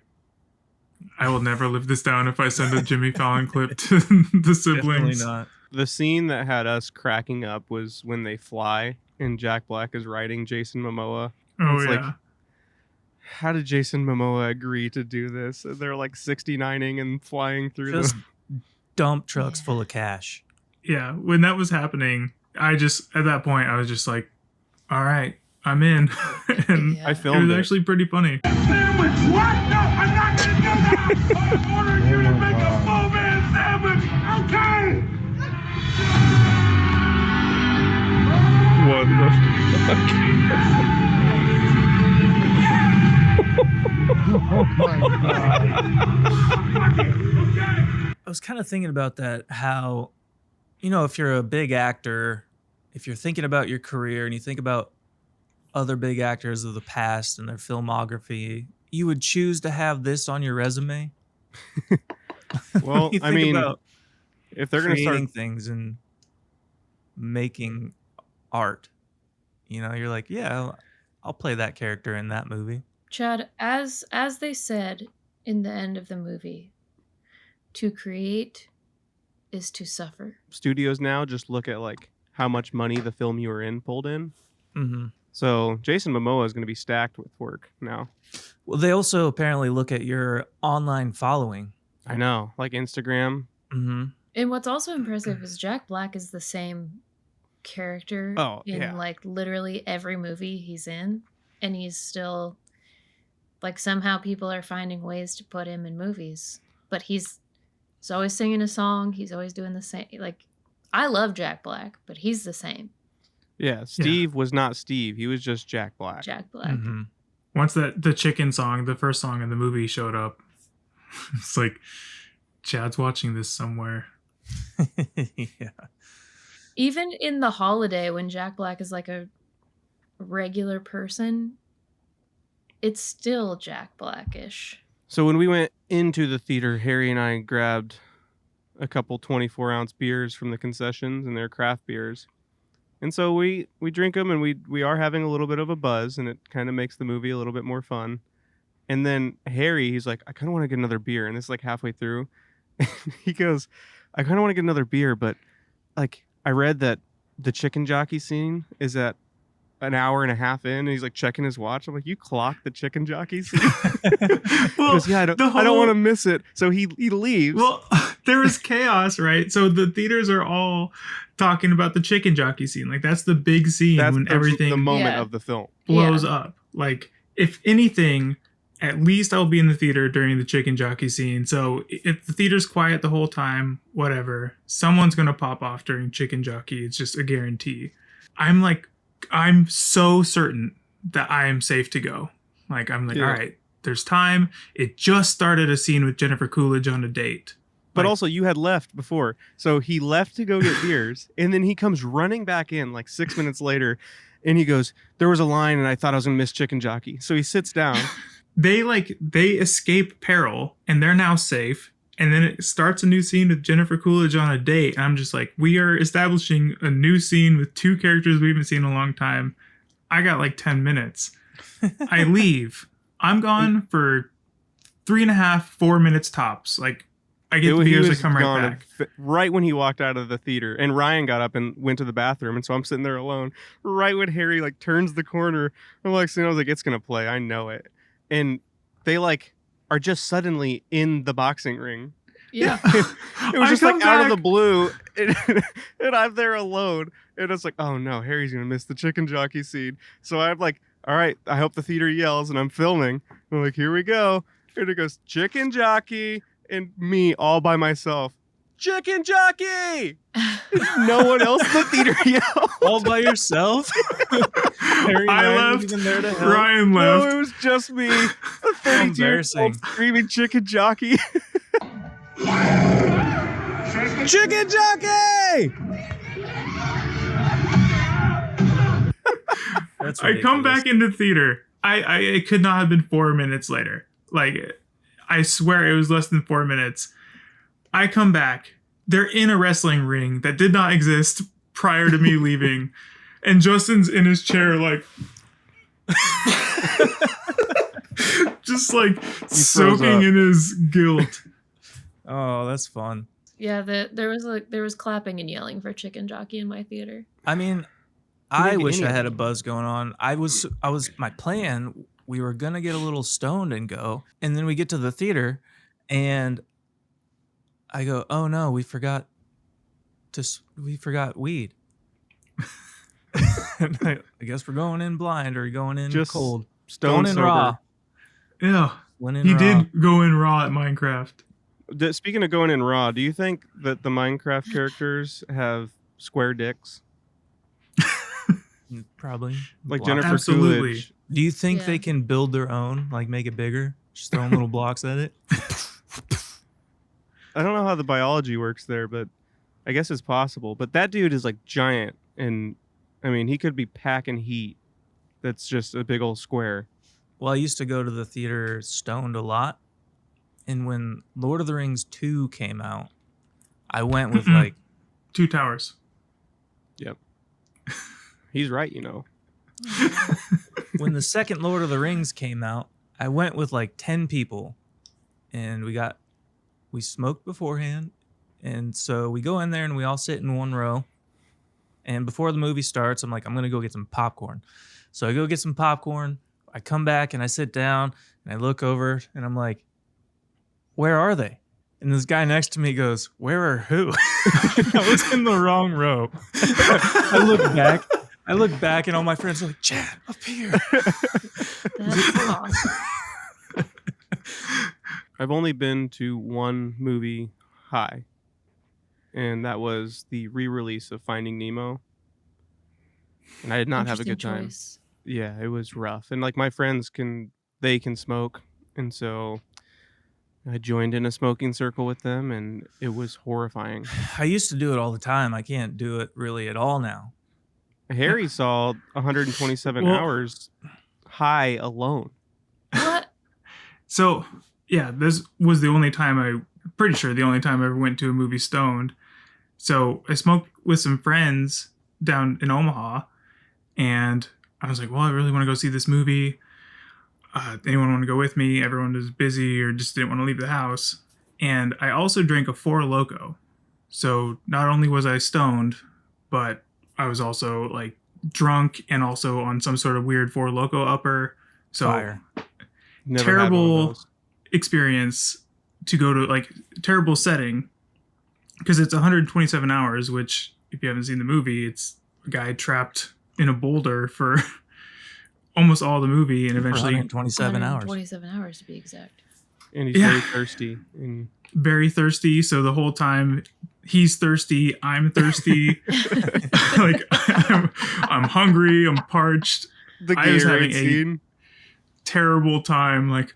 I will never live this down if I send a Jimmy Fallon clip to the siblings. definitely not. The scene that had us cracking up was when they fly and Jack Black is riding Jason Momoa. Oh, It's yeah. like, how did Jason Momoa agree to do this? They're like 69ing and flying through Just dump trucks full of cash. Yeah, when that was happening, at that point, I was just like, all right, I'm in. And I it filmed was it. actually pretty funny. What? No, I'm not going to do that. I'm ordering you to make a full man sandwich. Okay. What the fuck? I was kind of thinking about that, how, if you're a big actor, if you're thinking about your career and you think about other big actors of the past and their filmography, you would choose to have this on your resume. Well, You I think mean, about if they're going to creating start things and making art, you're like, yeah, I'll play that character in that movie. Chad, as they said in the end of the movie, to create is to suffer. studios now just look at like how much money the film you were in pulled in. Mm-hmm. So Jason Momoa is going to be stacked with work now. Well, they also apparently look at your online following. I know, like Instagram. Mm-hmm. And what's also impressive is Jack Black is the same character in like literally every movie he's in, and he's still like, somehow people are finding ways to put him in movies, but he's always singing a song, he's always doing the same. Like, I love Jack Black, but he's the same. Yeah, Steve was not Steve, he was just Jack Black. Jack Black. Mm-hmm. Once the chicken song, the first song in the movie, showed up, it's like, Chad's watching this somewhere. Yeah. Even in The Holiday, when Jack Black is like a regular person, it's still Jack Blackish. So when we went into the theater, Harry and I grabbed a couple 24-ounce beers from the concessions, and they're craft beers. And so we drink them, and we are having a little bit of a buzz, and it kind of makes the movie a little bit more fun. And then Harry, he's like, I kind of want to get another beer. And this is like halfway through. He goes, I kind of want to get another beer, but like I read that the Chicken Jockey scene is at an hour and a half in, and he's like checking his watch. I'm like, you clocked the Chicken Jockey scene? He goes, yeah, I don't want to miss it. So he leaves. Well, there was chaos, right? So the theaters are all talking about the Chicken Jockey scene. Like, that's the big scene when everything the moment of the film blows up. Like, if anything, at least I'll be in the theater during the Chicken Jockey scene. So if the theater's quiet the whole time, whatever, someone's going to pop off during Chicken Jockey. It's just a guarantee. I'm so certain that I am safe to go. Like, I'm like, all right, there's time. It just started a scene with Jennifer Coolidge on a date. But also, you had left before. So he left to go get beers, and then he comes running back in like 6 minutes later, and he goes, there was a line, and I thought I was going to miss Chicken Jockey. So he sits down. They escape peril, and they're now safe. And then it starts a new scene with Jennifer Coolidge on a date. And I'm just like, we are establishing a new scene with two characters we haven't seen in a long time. I got like 10 minutes. I leave. I'm gone for 3.5, 4 minutes tops. Like, I get the beers, I come right back. Right when he walked out of the theater, and Ryan got up and went to the bathroom, and so I'm sitting there alone. Right when Harry like turns the corner, I'm like, I was like, it's gonna play. I know it. And they like are just suddenly in the boxing ring. Yeah. It was just like out of the blue, and I'm there alone, and it's like, oh no, Harry's gonna miss the Chicken Jockey scene. So I'm like all right, I hope the theater yells, and I'm filming. I'm like, here we go. And it goes, Chicken Jockey, and me all by myself. Chicken Jockey! No one else in the theater yelled. All by yourself? Harry I Ryan left. wasn't even there to help? Ryan No, left. it was just me, a 32-year-old embarrassing. screaming Chicken Jockey. Chicken Jockey! That's I come ridiculous. back into theater. I it could not have been 4 minutes later. Like, I swear it was less than 4 minutes. I come back. They're in a wrestling ring that did not exist prior to me leaving. And Justin's in his chair, like, just like soaking up. in his guilt. Oh, that's fun. Yeah, there was clapping and yelling for Chicken Jockey in my theater. I mean, didn't I get wish any I of had a them. buzz going on. My plan, we were gonna get a little stoned and go, and then we get to the theater, and I go, oh no, we forgot weed. And I guess we're going in blind or going in Just cold. Stone Going in sober. raw. Yeah. Went in He raw. did go in raw at Minecraft. Speaking of going in raw, do you think that the Minecraft characters have square dicks? Probably. Like Block. Jennifer Absolutely. Coolidge. Do you think Yeah. they can build their own, like make it bigger? Just throwing little blocks at it? I don't know how the biology works there, but I guess it's possible. But that dude is like giant, and I mean, he could be packing heat. That's just a big old square. Well, I used to go to the theater stoned a lot. And when Lord of the Rings 2 came out, I went with Mm-mm. like, 2 towers. He's right, you know. when the second Lord of the Rings came out, I went with like 10 people. And we smoked beforehand. And so we go in there and we all sit in one row. And before the movie starts, I'm like, I'm going to go get some popcorn. So I go get some popcorn. I come back and I sit down and I look over and I'm like, where are they? And this guy next to me goes, where are who? I was in the wrong row. I look back and all my friends are like, Chad, up here. That's awesome. I've only been to one movie high, and that was the re-release of Finding Nemo. And I did not have a good Interesting time. choice. Yeah, it was rough. And like my friends can smoke, and so I joined in a smoking circle with them, and it was horrifying. I used to do it all the time. I can't do it really at all now. Harry saw 127 Well- hours high alone. What? So, yeah, this was the only time pretty sure the only time I ever went to a movie stoned. So I smoked with some friends down in Omaha, and I was like, well, I really want to go see this movie. Anyone want to go with me? Everyone was busy or just didn't want to leave the house. And I also drank a Four Loko. So not only was I stoned, but I was also like drunk and also on some sort of weird Four Loko upper. So Fire. Never had one of terrible those. experience to go to, like, terrible setting, because it's 127 hours, which if you haven't seen the movie, it's a guy trapped in a boulder for almost all the movie and eventually 127 hours. 27 hours to be exact. And he's Yeah. very thirsty. And very thirsty. So the whole time he's thirsty, I'm thirsty. Like, I'm hungry, I'm parched. the I was Gatorade having a- scene. Terrible time, like.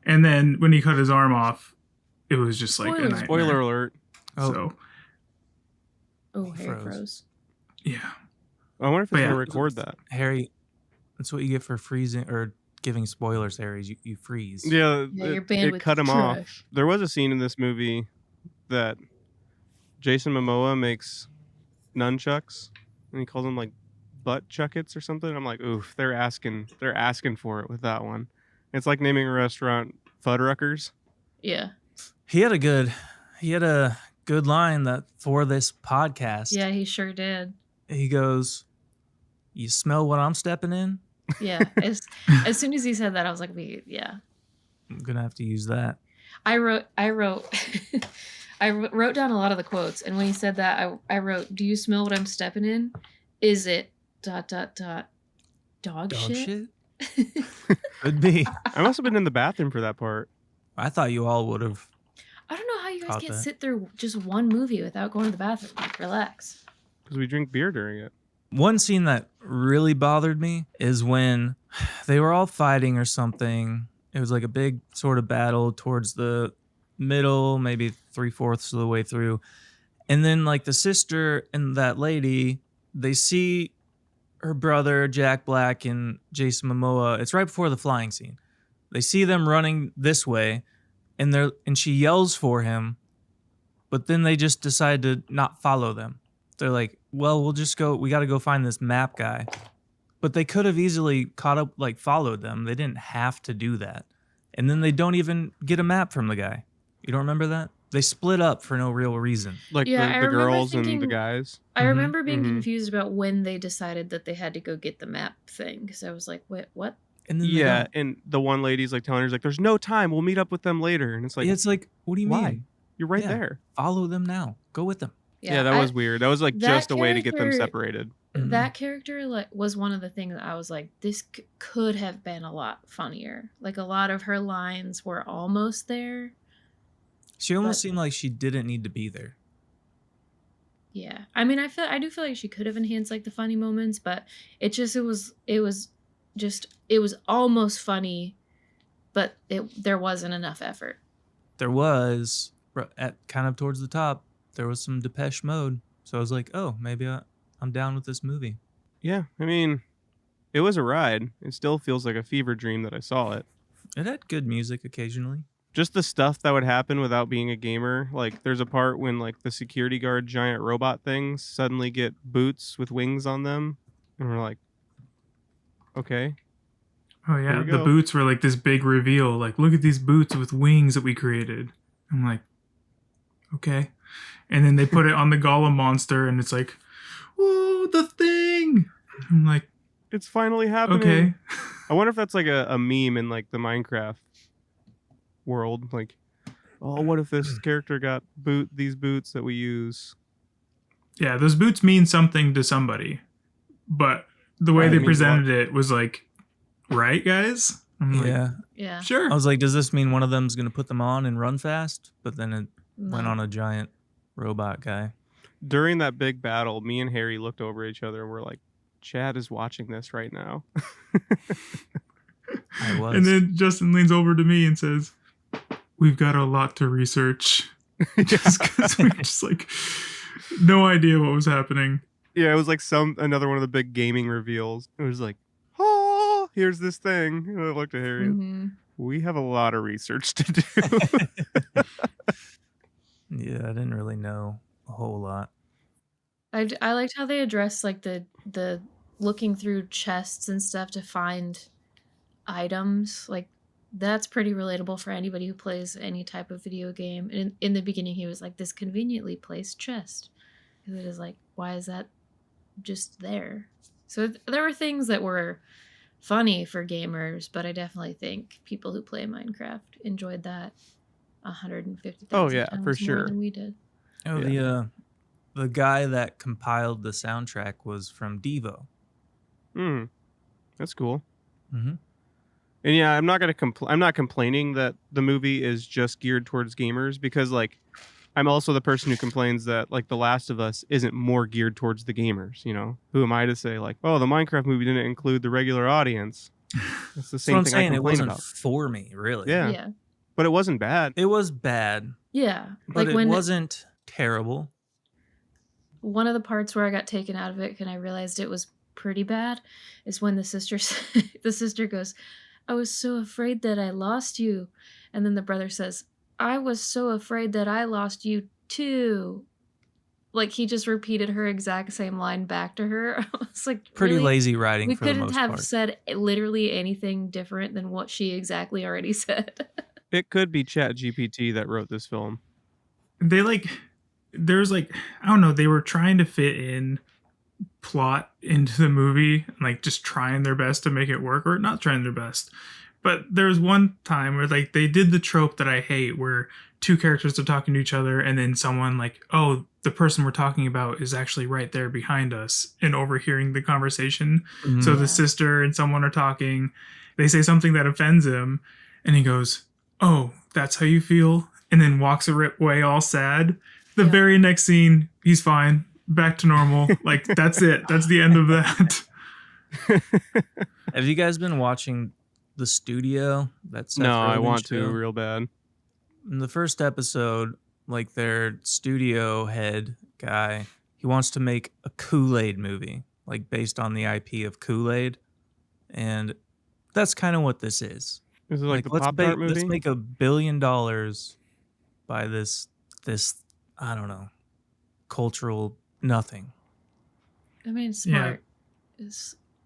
And then when he cut his arm off, it was just like a Spoilers. nightmare. Spoiler alert. Oh. So Oh, hair Froze. froze. yeah. I wonder if But it's yeah. gonna record that. Harry, that's what you get for freezing or giving spoilers, Harry. is You freeze. Yeah, Yeah, your it bandwidth cut him is off. trash. There was a scene in this movie that Jason Momoa makes nunchucks, and he calls them like butt chuckets or something. I'm like, oof, they're asking for it with that one. It's like naming a restaurant Fuddruckers. Yeah. He had a good line that for this podcast. Yeah, he sure did. He goes, "You smell what I'm stepping in?" Yeah. As soon as he said that, I was like, yeah. I'm gonna have to use that. I wrote I wrote down a lot of the quotes, and when he said that, I wrote, "Do you smell what I'm stepping in? Is it ... Dog, Dog shit? shit? Could be. I must have been in the bathroom for that part. I thought you all would have. I don't know how you guys Caught can't that. sit through just one movie without going to the bathroom. Like, relax. Because we drink beer during it. One scene that really bothered me is when they were all fighting or something. It was like a big sort of battle towards the middle, maybe 3/4 of the way through. And then like the sister and that lady, they see her brother, Jack Black, and Jason Momoa. It's right before the flying scene. They see them running this way, and she yells for him, but then they just decide to not follow them. They're like, well, we'll just go. We got to go find this map guy. But they could have easily caught up, like followed them. They didn't have to do that. And then they don't even get a map from the guy. You don't remember that? They split up for no real reason. Like Yeah, I the remember girls and the thinking- guys. I Mhm. remember being Mhm. confused about when they decided that they had to go get the map thing. Because I was like, wait, what? And then they Yeah, don't. and the one lady's like telling her, like, there's no time. We'll meet up with them later. And it's like, It's like, what do you why? mean? You're right Yeah. there. Follow them now. Go with them. Yeah, that was weird. That was like that just a way to get them character- separated. Mhm. That character like was one of the things that I was like, this could have been a lot funnier. Like a lot of her lines were almost there. She almost But- seemed like she didn't need to be there. Yeah, I mean, I do feel like she could have enhanced like the funny moments, but it was almost funny, but there wasn't enough effort. There was, at kind of towards the top, there was some Depeche Mode. So I was like, oh, maybe I'm down with this movie. Yeah, I mean, it was a ride. It still feels like a fever dream that I saw it. It had good music occasionally. Just the stuff that would happen without being a gamer. Like, there's a part when, like, the security guard giant robot things suddenly get boots with wings on them. And we're like, okay. Oh Here yeah, we the go. boots were like this big reveal. Like, look at these boots with wings that we created. I'm like, okay. And then they put it on the Golem monster, and it's like, whoa, the thing. I'm like, It's finally happening. okay. I wonder if that's like a meme in, like, the Minecraft world. Like, oh, what if this character got these boots that we use? Yeah, those boots mean something to somebody, but the way Right, they it means a lot. presented it was like, right, guys? I'm like, Yeah. Yeah, sure. I was like, does this mean one of them's going to put them on and run fast? But then it went No. on a giant robot guy. During that big battle, me and Harry looked over at each other and we're like, Chad is watching this right now. I was. And then Justin leans over to me and says, we've got a lot to research. Just because we just like, no idea what was happening. Yeah, it was like another one of the big gaming reveals. It was like, oh, here's this thing. And I looked at Harry. Mhm. We have a lot of research to do. Yeah, I didn't really know a whole lot. I liked how they addressed like the looking through chests and stuff to find items. Like that's pretty relatable for anybody who plays any type of video game. And in the beginning, he was like, this conveniently placed chest. And it is like, why is that just there? So there were things that were funny for gamers, but I definitely think people who play Minecraft enjoyed that 150,000 Oh, yeah, times for more sure. than we did. Oh, the guy that compiled the soundtrack was from Devo. That's cool. Mm-hmm. And yeah, I'm not gonna I'm not complaining that the movie is just geared towards gamers because like I'm also the person who complains that like The Last of Us isn't more geared towards the gamers. You know, who am I to say like, oh, the Minecraft movie didn't include the regular audience? It's the That's same what I'm thing I saying. It complain wasn't about. for me, really. Yeah. Yeah. But it wasn't bad. It was bad, Yeah. but Like it when wasn't terrible. one of the parts where I got taken out of it and I realized it was pretty bad is when the sister the sister goes, I was so afraid that I lost you. And then the brother says, I was so afraid that I lost you too. Like he just repeated her exact same line back to her. I was like, Pretty really? lazy writing We for the couldn't most have part. said literally anything different than what she exactly already said. It could be Chat GPT that wrote this film. They like, there's like, I don't know, they were trying to fit in plot into the movie, like just trying their best to make it work, or not trying their best. But there was one time where like they did the trope that I hate where two characters are talking to each other and then someone like, oh, the person we're talking about is actually right there behind us and overhearing the conversation. Mhm. So Yeah. the sister and someone are talking. They say something that offends him, and he goes, "Oh, that's how you feel," and then walks away all sad. The Yeah. very next scene, he's fine, back to normal. Like, that's it. That's the end of that. Have you guys been watching The Studio? That Seth No, I Rogen want show? to real bad. In the first episode, like their studio head guy, he wants to make a Kool-Aid movie, like based on the IP of Kool-Aid, and that's kind of what this is. Is it like the let's Pop-Tart movie? let's make $1 billion by this I don't know, cultural nothing. I mean, smart.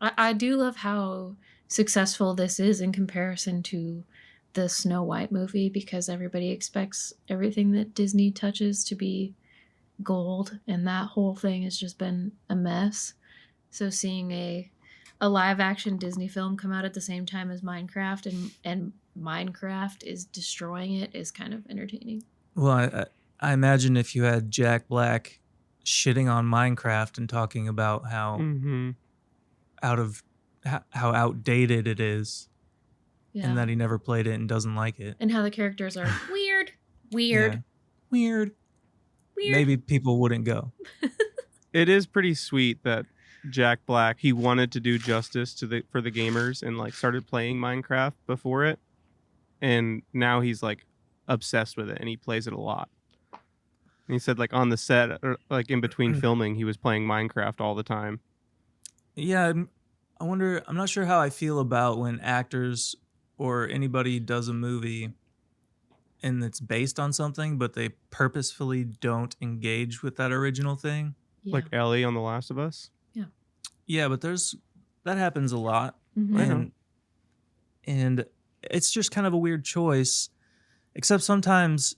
I do love how successful this is in comparison to the Snow White movie, because everybody expects everything that Disney touches to be gold, and that whole thing has just been a mess. So seeing a live action Disney film come out at the same time as Minecraft, and Minecraft is destroying it, is kind of entertaining. Well, I imagine if you had Jack Black shitting on Minecraft and talking about how Mm-hmm. how outdated it is, Yeah. and that he never played it and doesn't like it. And how the characters are weird. Yeah. Weird. Maybe people wouldn't go. It is pretty sweet that Jack Black, he wanted to do justice for the gamers and like started playing Minecraft before it, and now he's like obsessed with it and he plays it a lot. And he said like on the set or like in between filming he was playing Minecraft all the time. Yeah, I wonder. I'm not sure how I feel about when actors or anybody does a movie and it's based on something, but they purposefully don't engage with that original thing. Yeah. Like Ellie on The Last of Us. Yeah, but that happens a lot, Mhm. I know. and it's just kind of a weird choice. Except sometimes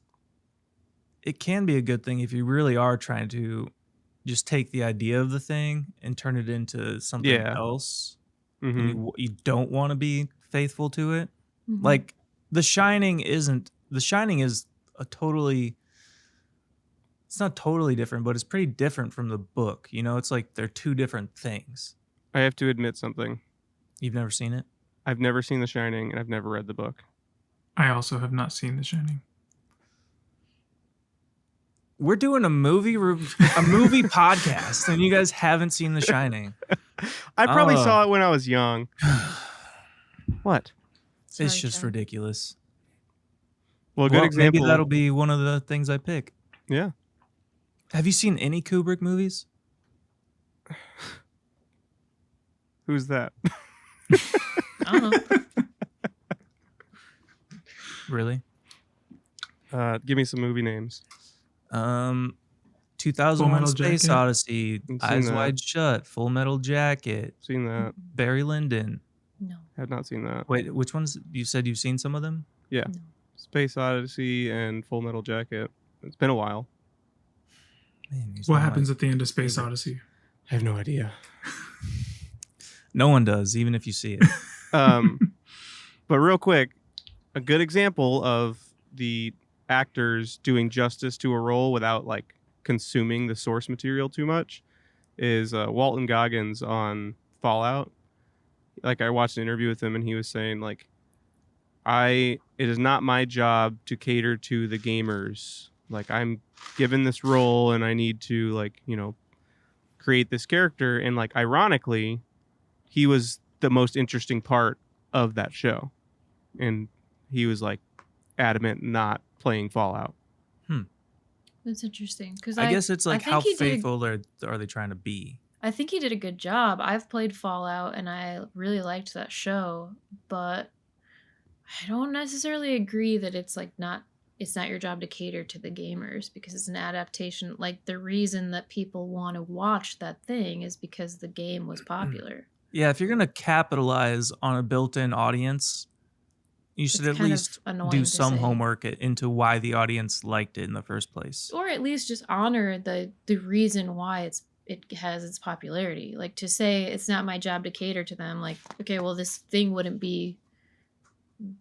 it can be a good thing if you really are trying to just take the idea of the thing and turn it into something Yeah. else, Mm-hmm. and you don't want to be faithful to it. Mhm. Like The Shining is a totally, it's not totally different, but it's pretty different from the book. You know, it's like they're two different things. I have to admit something. You've never seen it? I've never seen The Shining and I've never read the book. I also have not seen The Shining. We're doing a movie podcast, and you guys haven't seen The Shining. I probably Oh. saw it when I was young. What? Sorry, It's just Chad. ridiculous. Well, a good Well, example. maybe that'll be one of the things I pick. Yeah. Have you seen any Kubrick movies? Who's that? I don't know. Really? Give me some movie names. 2001: Metal Space Jacket? Odyssey, I've seen Eyes that. Wide Shut, Full Metal Jacket, Seen that. Barry Lyndon. No. Have not seen that. Wait, which ones? You said you've seen some of them? Yeah. No. Space Odyssey and Full Metal Jacket. It's been a while. Man, these What are my happens at the end of Space favorite. Odyssey? I have no idea. No one does, even if you see it. But real quick, a good example of the actors doing justice to a role without like consuming the source material too much is Walton Goggins on Fallout. Like I watched an interview with him and he was saying like, it is not my job to cater to the gamers. Like I'm given this role and I need to like, create this character. And like, ironically, he was the most interesting part of that show. And he was like adamant not playing Fallout. That's interesting, because I guess it's like think how he did a- faithful are they trying to be? I think he did a good job. I've played Fallout and I really liked that show, but I don't necessarily agree that it's not your job to cater to the gamers, because it's an adaptation. Like the reason that people want to watch that thing is because the game was popular. Yeah, if you're gonna capitalize on a built-in audience, you should It's at kind of least annoying do to some say. homework into why the audience liked it in the first place. Or at least just honor the reason why it has its popularity. Like to say it's not my job to cater to them, like, okay, well this thing wouldn't be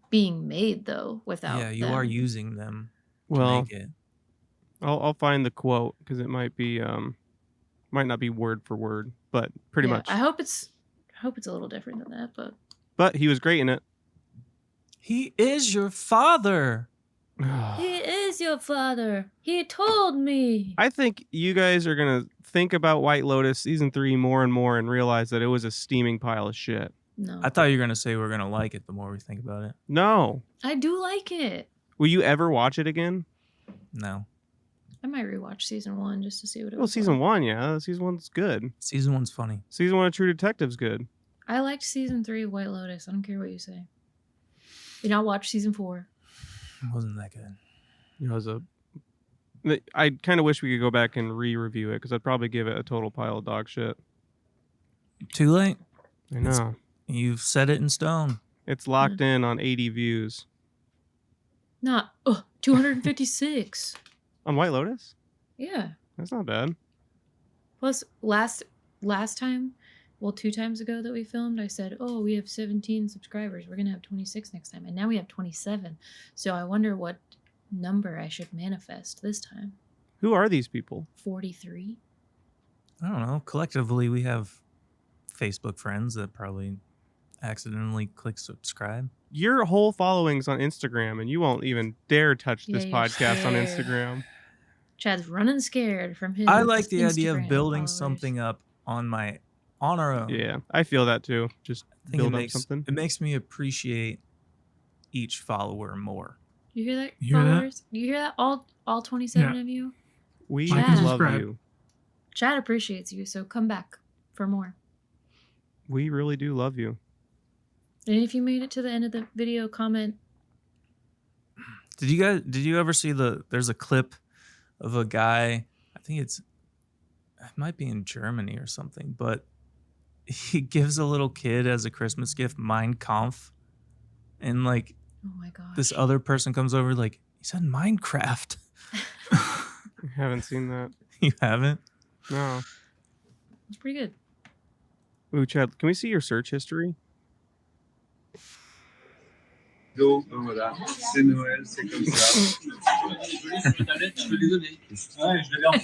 being made though without Yeah, you them. are using them to Well, make it. I'll find the quote because it might not be word for word, but pretty much. I hope it's a little different than that, But he was great in it. He is your father. He is your father. He told me. I think you guys are gonna think about White Lotus season 3 more and more and realize that it was a steaming pile of shit. No. I thought you were gonna say we're gonna like it the more we think about it. No. I do like it. Will you ever watch it again? No. I might rewatch season 1 just to see what it Well, was season like. 1, yeah. Season 1's good. Season 1's funny. Season 1 of True Detective's good. I liked season 3 of White Lotus. I don't care what you say. You now watch season 4. It wasn't that good. It was I kind of wish we could go back and re-review it because I'd probably give it a total pile of dog shit. Too late. I know. You've set it in stone. It's locked in on 80 views. Not 256. On White Lotus? Yeah. That's not bad. Plus last time, well, 2 times ago that we filmed, I said, "Oh, we have 17 subscribers. We're gonna have 26 next time," and now we have 27. So I wonder what number I should manifest this time. Who are these people? 43. I don't know. Collectively, we have Facebook friends that probably accidentally click subscribe. Your whole following's on Instagram, and you won't even dare touch this Yeah, you're podcast on scared. Instagram. Chad's running scared from his I like the idea of Instagram building followers. something up on our own. Yeah, I feel that too. Just I think build up something. it makes me appreciate each follower more. You hear that, You hear that? followers? You hear that? All 27 Yeah. of you? We Like and love subscribe. you. Chad appreciates you, so come back for more. We really do love you. And if you made it to the end of the video, comment. Did you ever see there's a clip of a guy, I think it might be in Germany or something, but he gives a little kid as a Christmas gift Mein Kampf, and like Oh my gosh. this other person comes over like, he said Minecraft. I haven't seen that. You haven't? No. It's pretty good. Ooh, Chad, can we see your search history? Donc voilà, c'est Noël, c'est comme ça. Je peux lui donner. Ouais, je l'avais en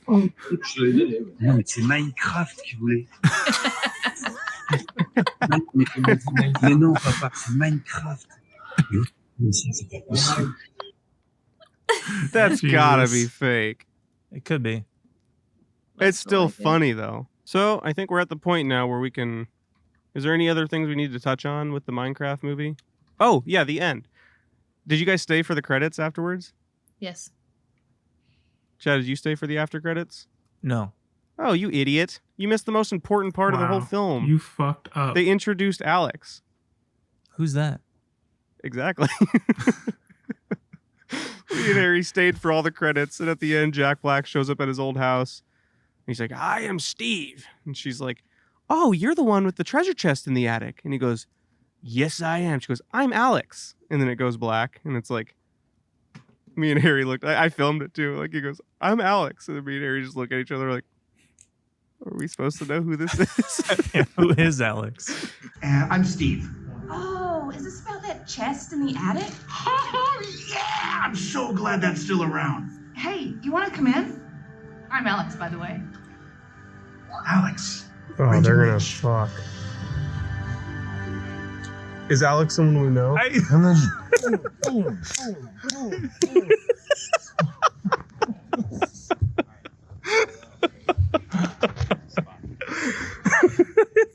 format Je l'ai donné. Non, mais c'est Minecraft qu'il voulait. mais non, papa, c'est Minecraft. Mais ça, c'est pas possible. That's gotta be fake. It could be. It's still like it. funny though. So I think we're at the point now where we can. Is there any other things we need to touch on with the Minecraft movie? Oh yeah, the end. Did you guys stay for the credits afterwards? Yes. Chad, did you stay for the after credits? No. Oh, you idiot! You missed the most important part of the whole Wow. film. You fucked up. They introduced Alex. Who's that? Exactly. Me and Harry stayed for all the credits, and at the end, Jack Black shows up at his old house. He's like, "I am Steve," and she's like, "Oh, you're the one with the treasure chest in the attic." And he goes, "Yes, I am." She goes, "I'm Alex," and then it goes black, and it's like, me and Harry looked. I filmed it too. Like he goes, "I'm Alex," and then me and Harry just look at each other like, "Are we supposed to know who this is?" Who is Alex? I'm Steve. Oh, is this about that chest in the attic? Oh, yeah! I'm so glad that's still around. Hey, you want to come in? I'm Alex, by the way. Alex. Oh, they're gonna fuck. Is Alex someone we know?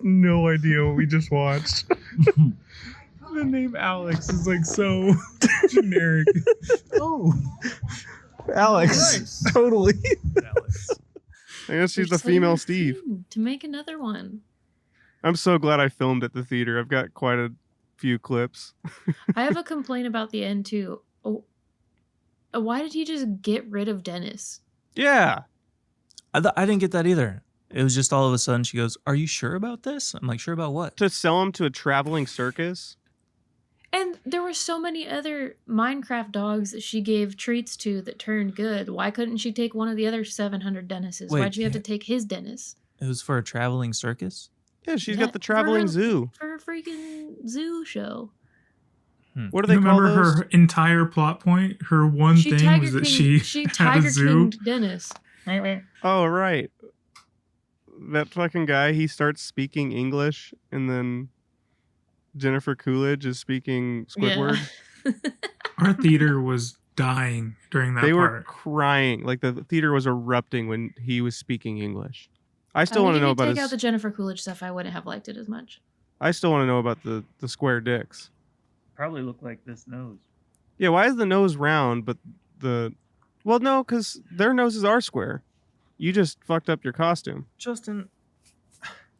No idea what we just watched. The name Alex is like so generic. Oh, Alex, totally. Alex. I guess she's We're the female saving Steve. food to make another one. I'm so glad I filmed at the theater. I've got quite a few clips. I have a complaint about the end too. Oh, why did he just get rid of Dennis? Yeah. I didn't get that either. It was just all of a sudden she goes, "Are you sure about this?" I'm like, "Sure about what?" To sell him to a traveling circus. And there were so many other Minecraft dogs that she gave treats to that turned good. Why couldn't she take one of the other 700 Dennises? Wait, Why'd you have to take his Dennis? It was for a traveling circus. Yeah, she's Yeah, got the traveling for- zoo. For a freaking zoo show. What do they call Remember those? her entire plot point? Her one She thing Tiger was that King, she had a Tiger zoo. King Dennis. Oh, right. That fucking guy, he starts speaking English, and then Jennifer Coolidge is speaking Squidward. Yeah. Our theater was dying during that They were part. crying. Like, the theater was erupting when he was speaking English. I still want to know about Take out the Jennifer Coolidge stuff. I wouldn't have liked it as much. I still want to know about the square dicks. Probably look like this nose. Yeah, why is the nose round, but well, no, because their noses are square. You just fucked up your costume. Justin,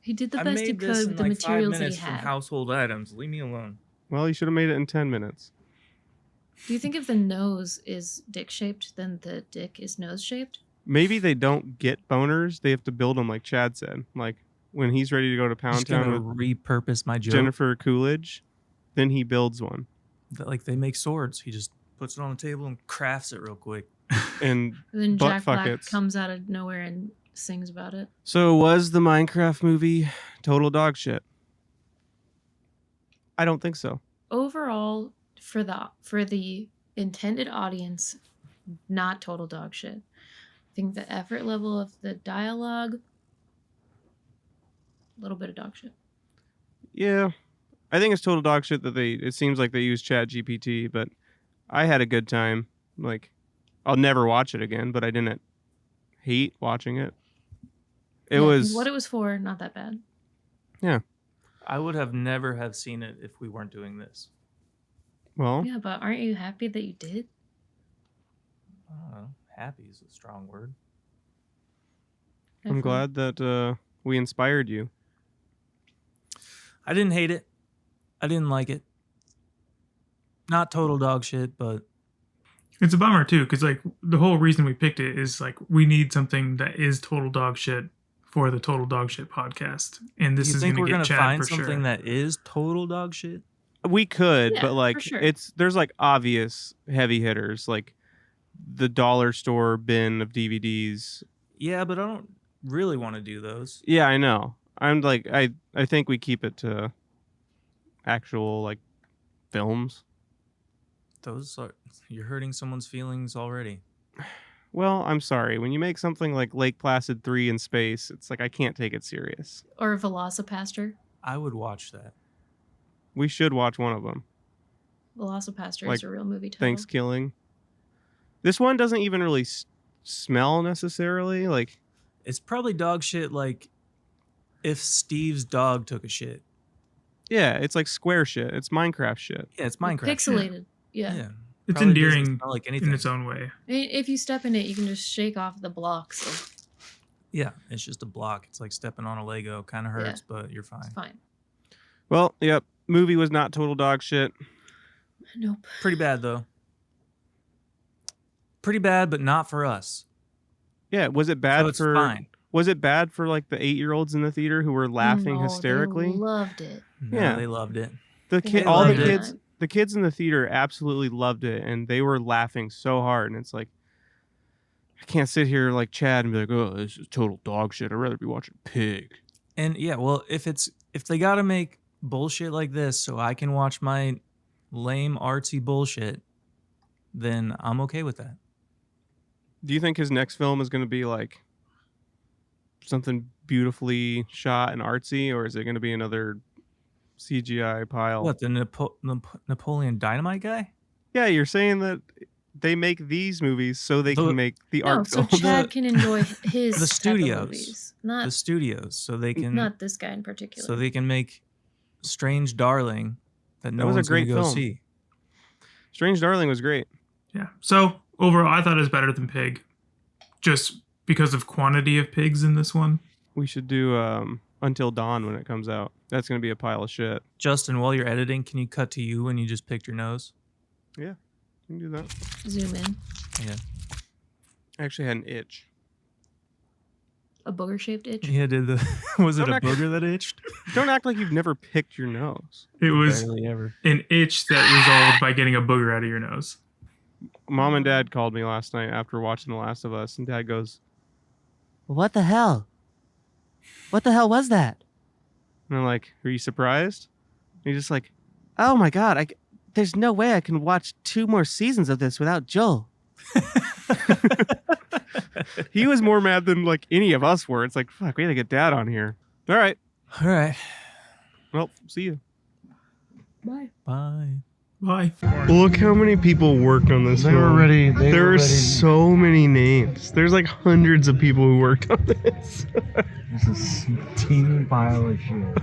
He did the I best he made this could in with the like 5 materials that he minutes from had. household items. Leave me alone. Well, you should have made it in 10 minutes. Do you think if the nose is dick shaped, then the dick is nose shaped? Maybe they don't get boners. They have to build them, like Chad said. Like, when he's ready to go to Pound Just gonna Town with repurpose my joke. Jennifer Coolidge, then he builds one. Like they make swords. He just puts it on the table and crafts it real quick. And And then butt Jack Black fuckets. comes out of nowhere and sings about it. So was the Minecraft movie total dog shit? I don't think so. Overall, for the intended audience, not total dog shit. I think the effort level of the dialogue, a little bit of dog shit. Yeah. I think it's total dog shit that it seems like they use Chat GPT, but I had a good time. Like, I'll never watch it again, but I didn't hate watching it. It was what it was for, not that bad. Yeah. I would have never have seen it if we weren't doing this. Well, Yeah, but aren't you happy that you did? I don't know. Happy is a strong word. I'm glad that we inspired you. I didn't hate it. I didn't like it. Not total dog shit, but It's a bummer too, because like the whole reason we picked it is like we need something that is total dog shit for the Total Dogshit podcast, and this you is think going we're to get gonna Chad find for something sure. that is total dog shit? We could, Yeah, but like for sure. there's like obvious heavy hitters, like the dollar store bin of DVDs. Yeah, but I don't really want to do those. Yeah, I know. I'm like I think we keep it to actual like films. Those are you're hurting someone's feelings already. Well, I'm sorry. When you make something like Lake Placid 3 in space, it's like I can't take it serious. Or Velocipaster. I would watch that. We should watch one of them. Velocipaster Like, is a real movie title. Thanks Killing. This one doesn't even really smell necessarily. Like, It's probably dog shit like if Steve's dog took a shit. yeah, it's like square shit. It's Minecraft shit. Yeah, it's Minecraft. Pixelated. Yeah. Yeah. It's Probably doesn't endearing smell like in anything. its own way. I mean, if you step in it, you can just shake off the blocks. Yeah, it's just a block. It's like stepping on a Lego. Kind of hurts, but you're fine. It's fine. Well, yep. Movie was not total dog shit. Nope. Pretty bad though. Pretty bad, but not for us. Yeah, was it bad So it's for fine. Was it bad for like the 8-year-olds in the theater who were laughing No, hysterically? They loved it. No, Yeah. they loved it. The They kid, all the loved it. kids, the kids in the theater absolutely loved it, and they were laughing so hard. And it's like, I can't sit here like Chad and be like, "Oh, this is total dog shit." I'd rather be watching Pig. And yeah, well, if they got to make bullshit like this so I can watch my lame artsy bullshit, then I'm okay with that. Do you think his next film is going to be like something beautifully shot and artsy, or is it going to be another CGI pile? What, the Napoleon Dynamite guy? Yeah, you're saying that they make these movies so they can make the No, art so films. Chad can enjoy his The type of studios. movies. Not The studios, so they can not this guy in particular. so they can make Strange Darling that no That was a one's going great to go film. see. Strange Darling was great. Yeah. So overall, I thought it was better than Pig, just because of quantity of pigs in this one. We should do Until Dawn when it comes out. That's going to be a pile of shit. Justin, while you're editing, can you cut to you when you just picked your nose? Yeah, you can do that. Zoom in. Yeah. I actually had an itch. A booger shaped itch. Yeah, was it I'm a not- booger that itched? Don't act like you've never picked your nose. It was Barely ever. an itch that resolved by getting a booger out of your nose. Mom and Dad called me last night after watching The Last of Us, and Dad goes, What the hell? What the hell was that? and I'm like, "Are you surprised?" And he's just like, "Oh my god, There's no way I can watch 2 more seasons of this without Joel. He was more mad than like any of us were. It's like, fuck, we had to get Dad on here. All right. Well, see you. Bye. Bye. Bye. Look how many people worked on this film. There are so many names. There's like hundreds of people who worked on this. This is teeny pile of shit.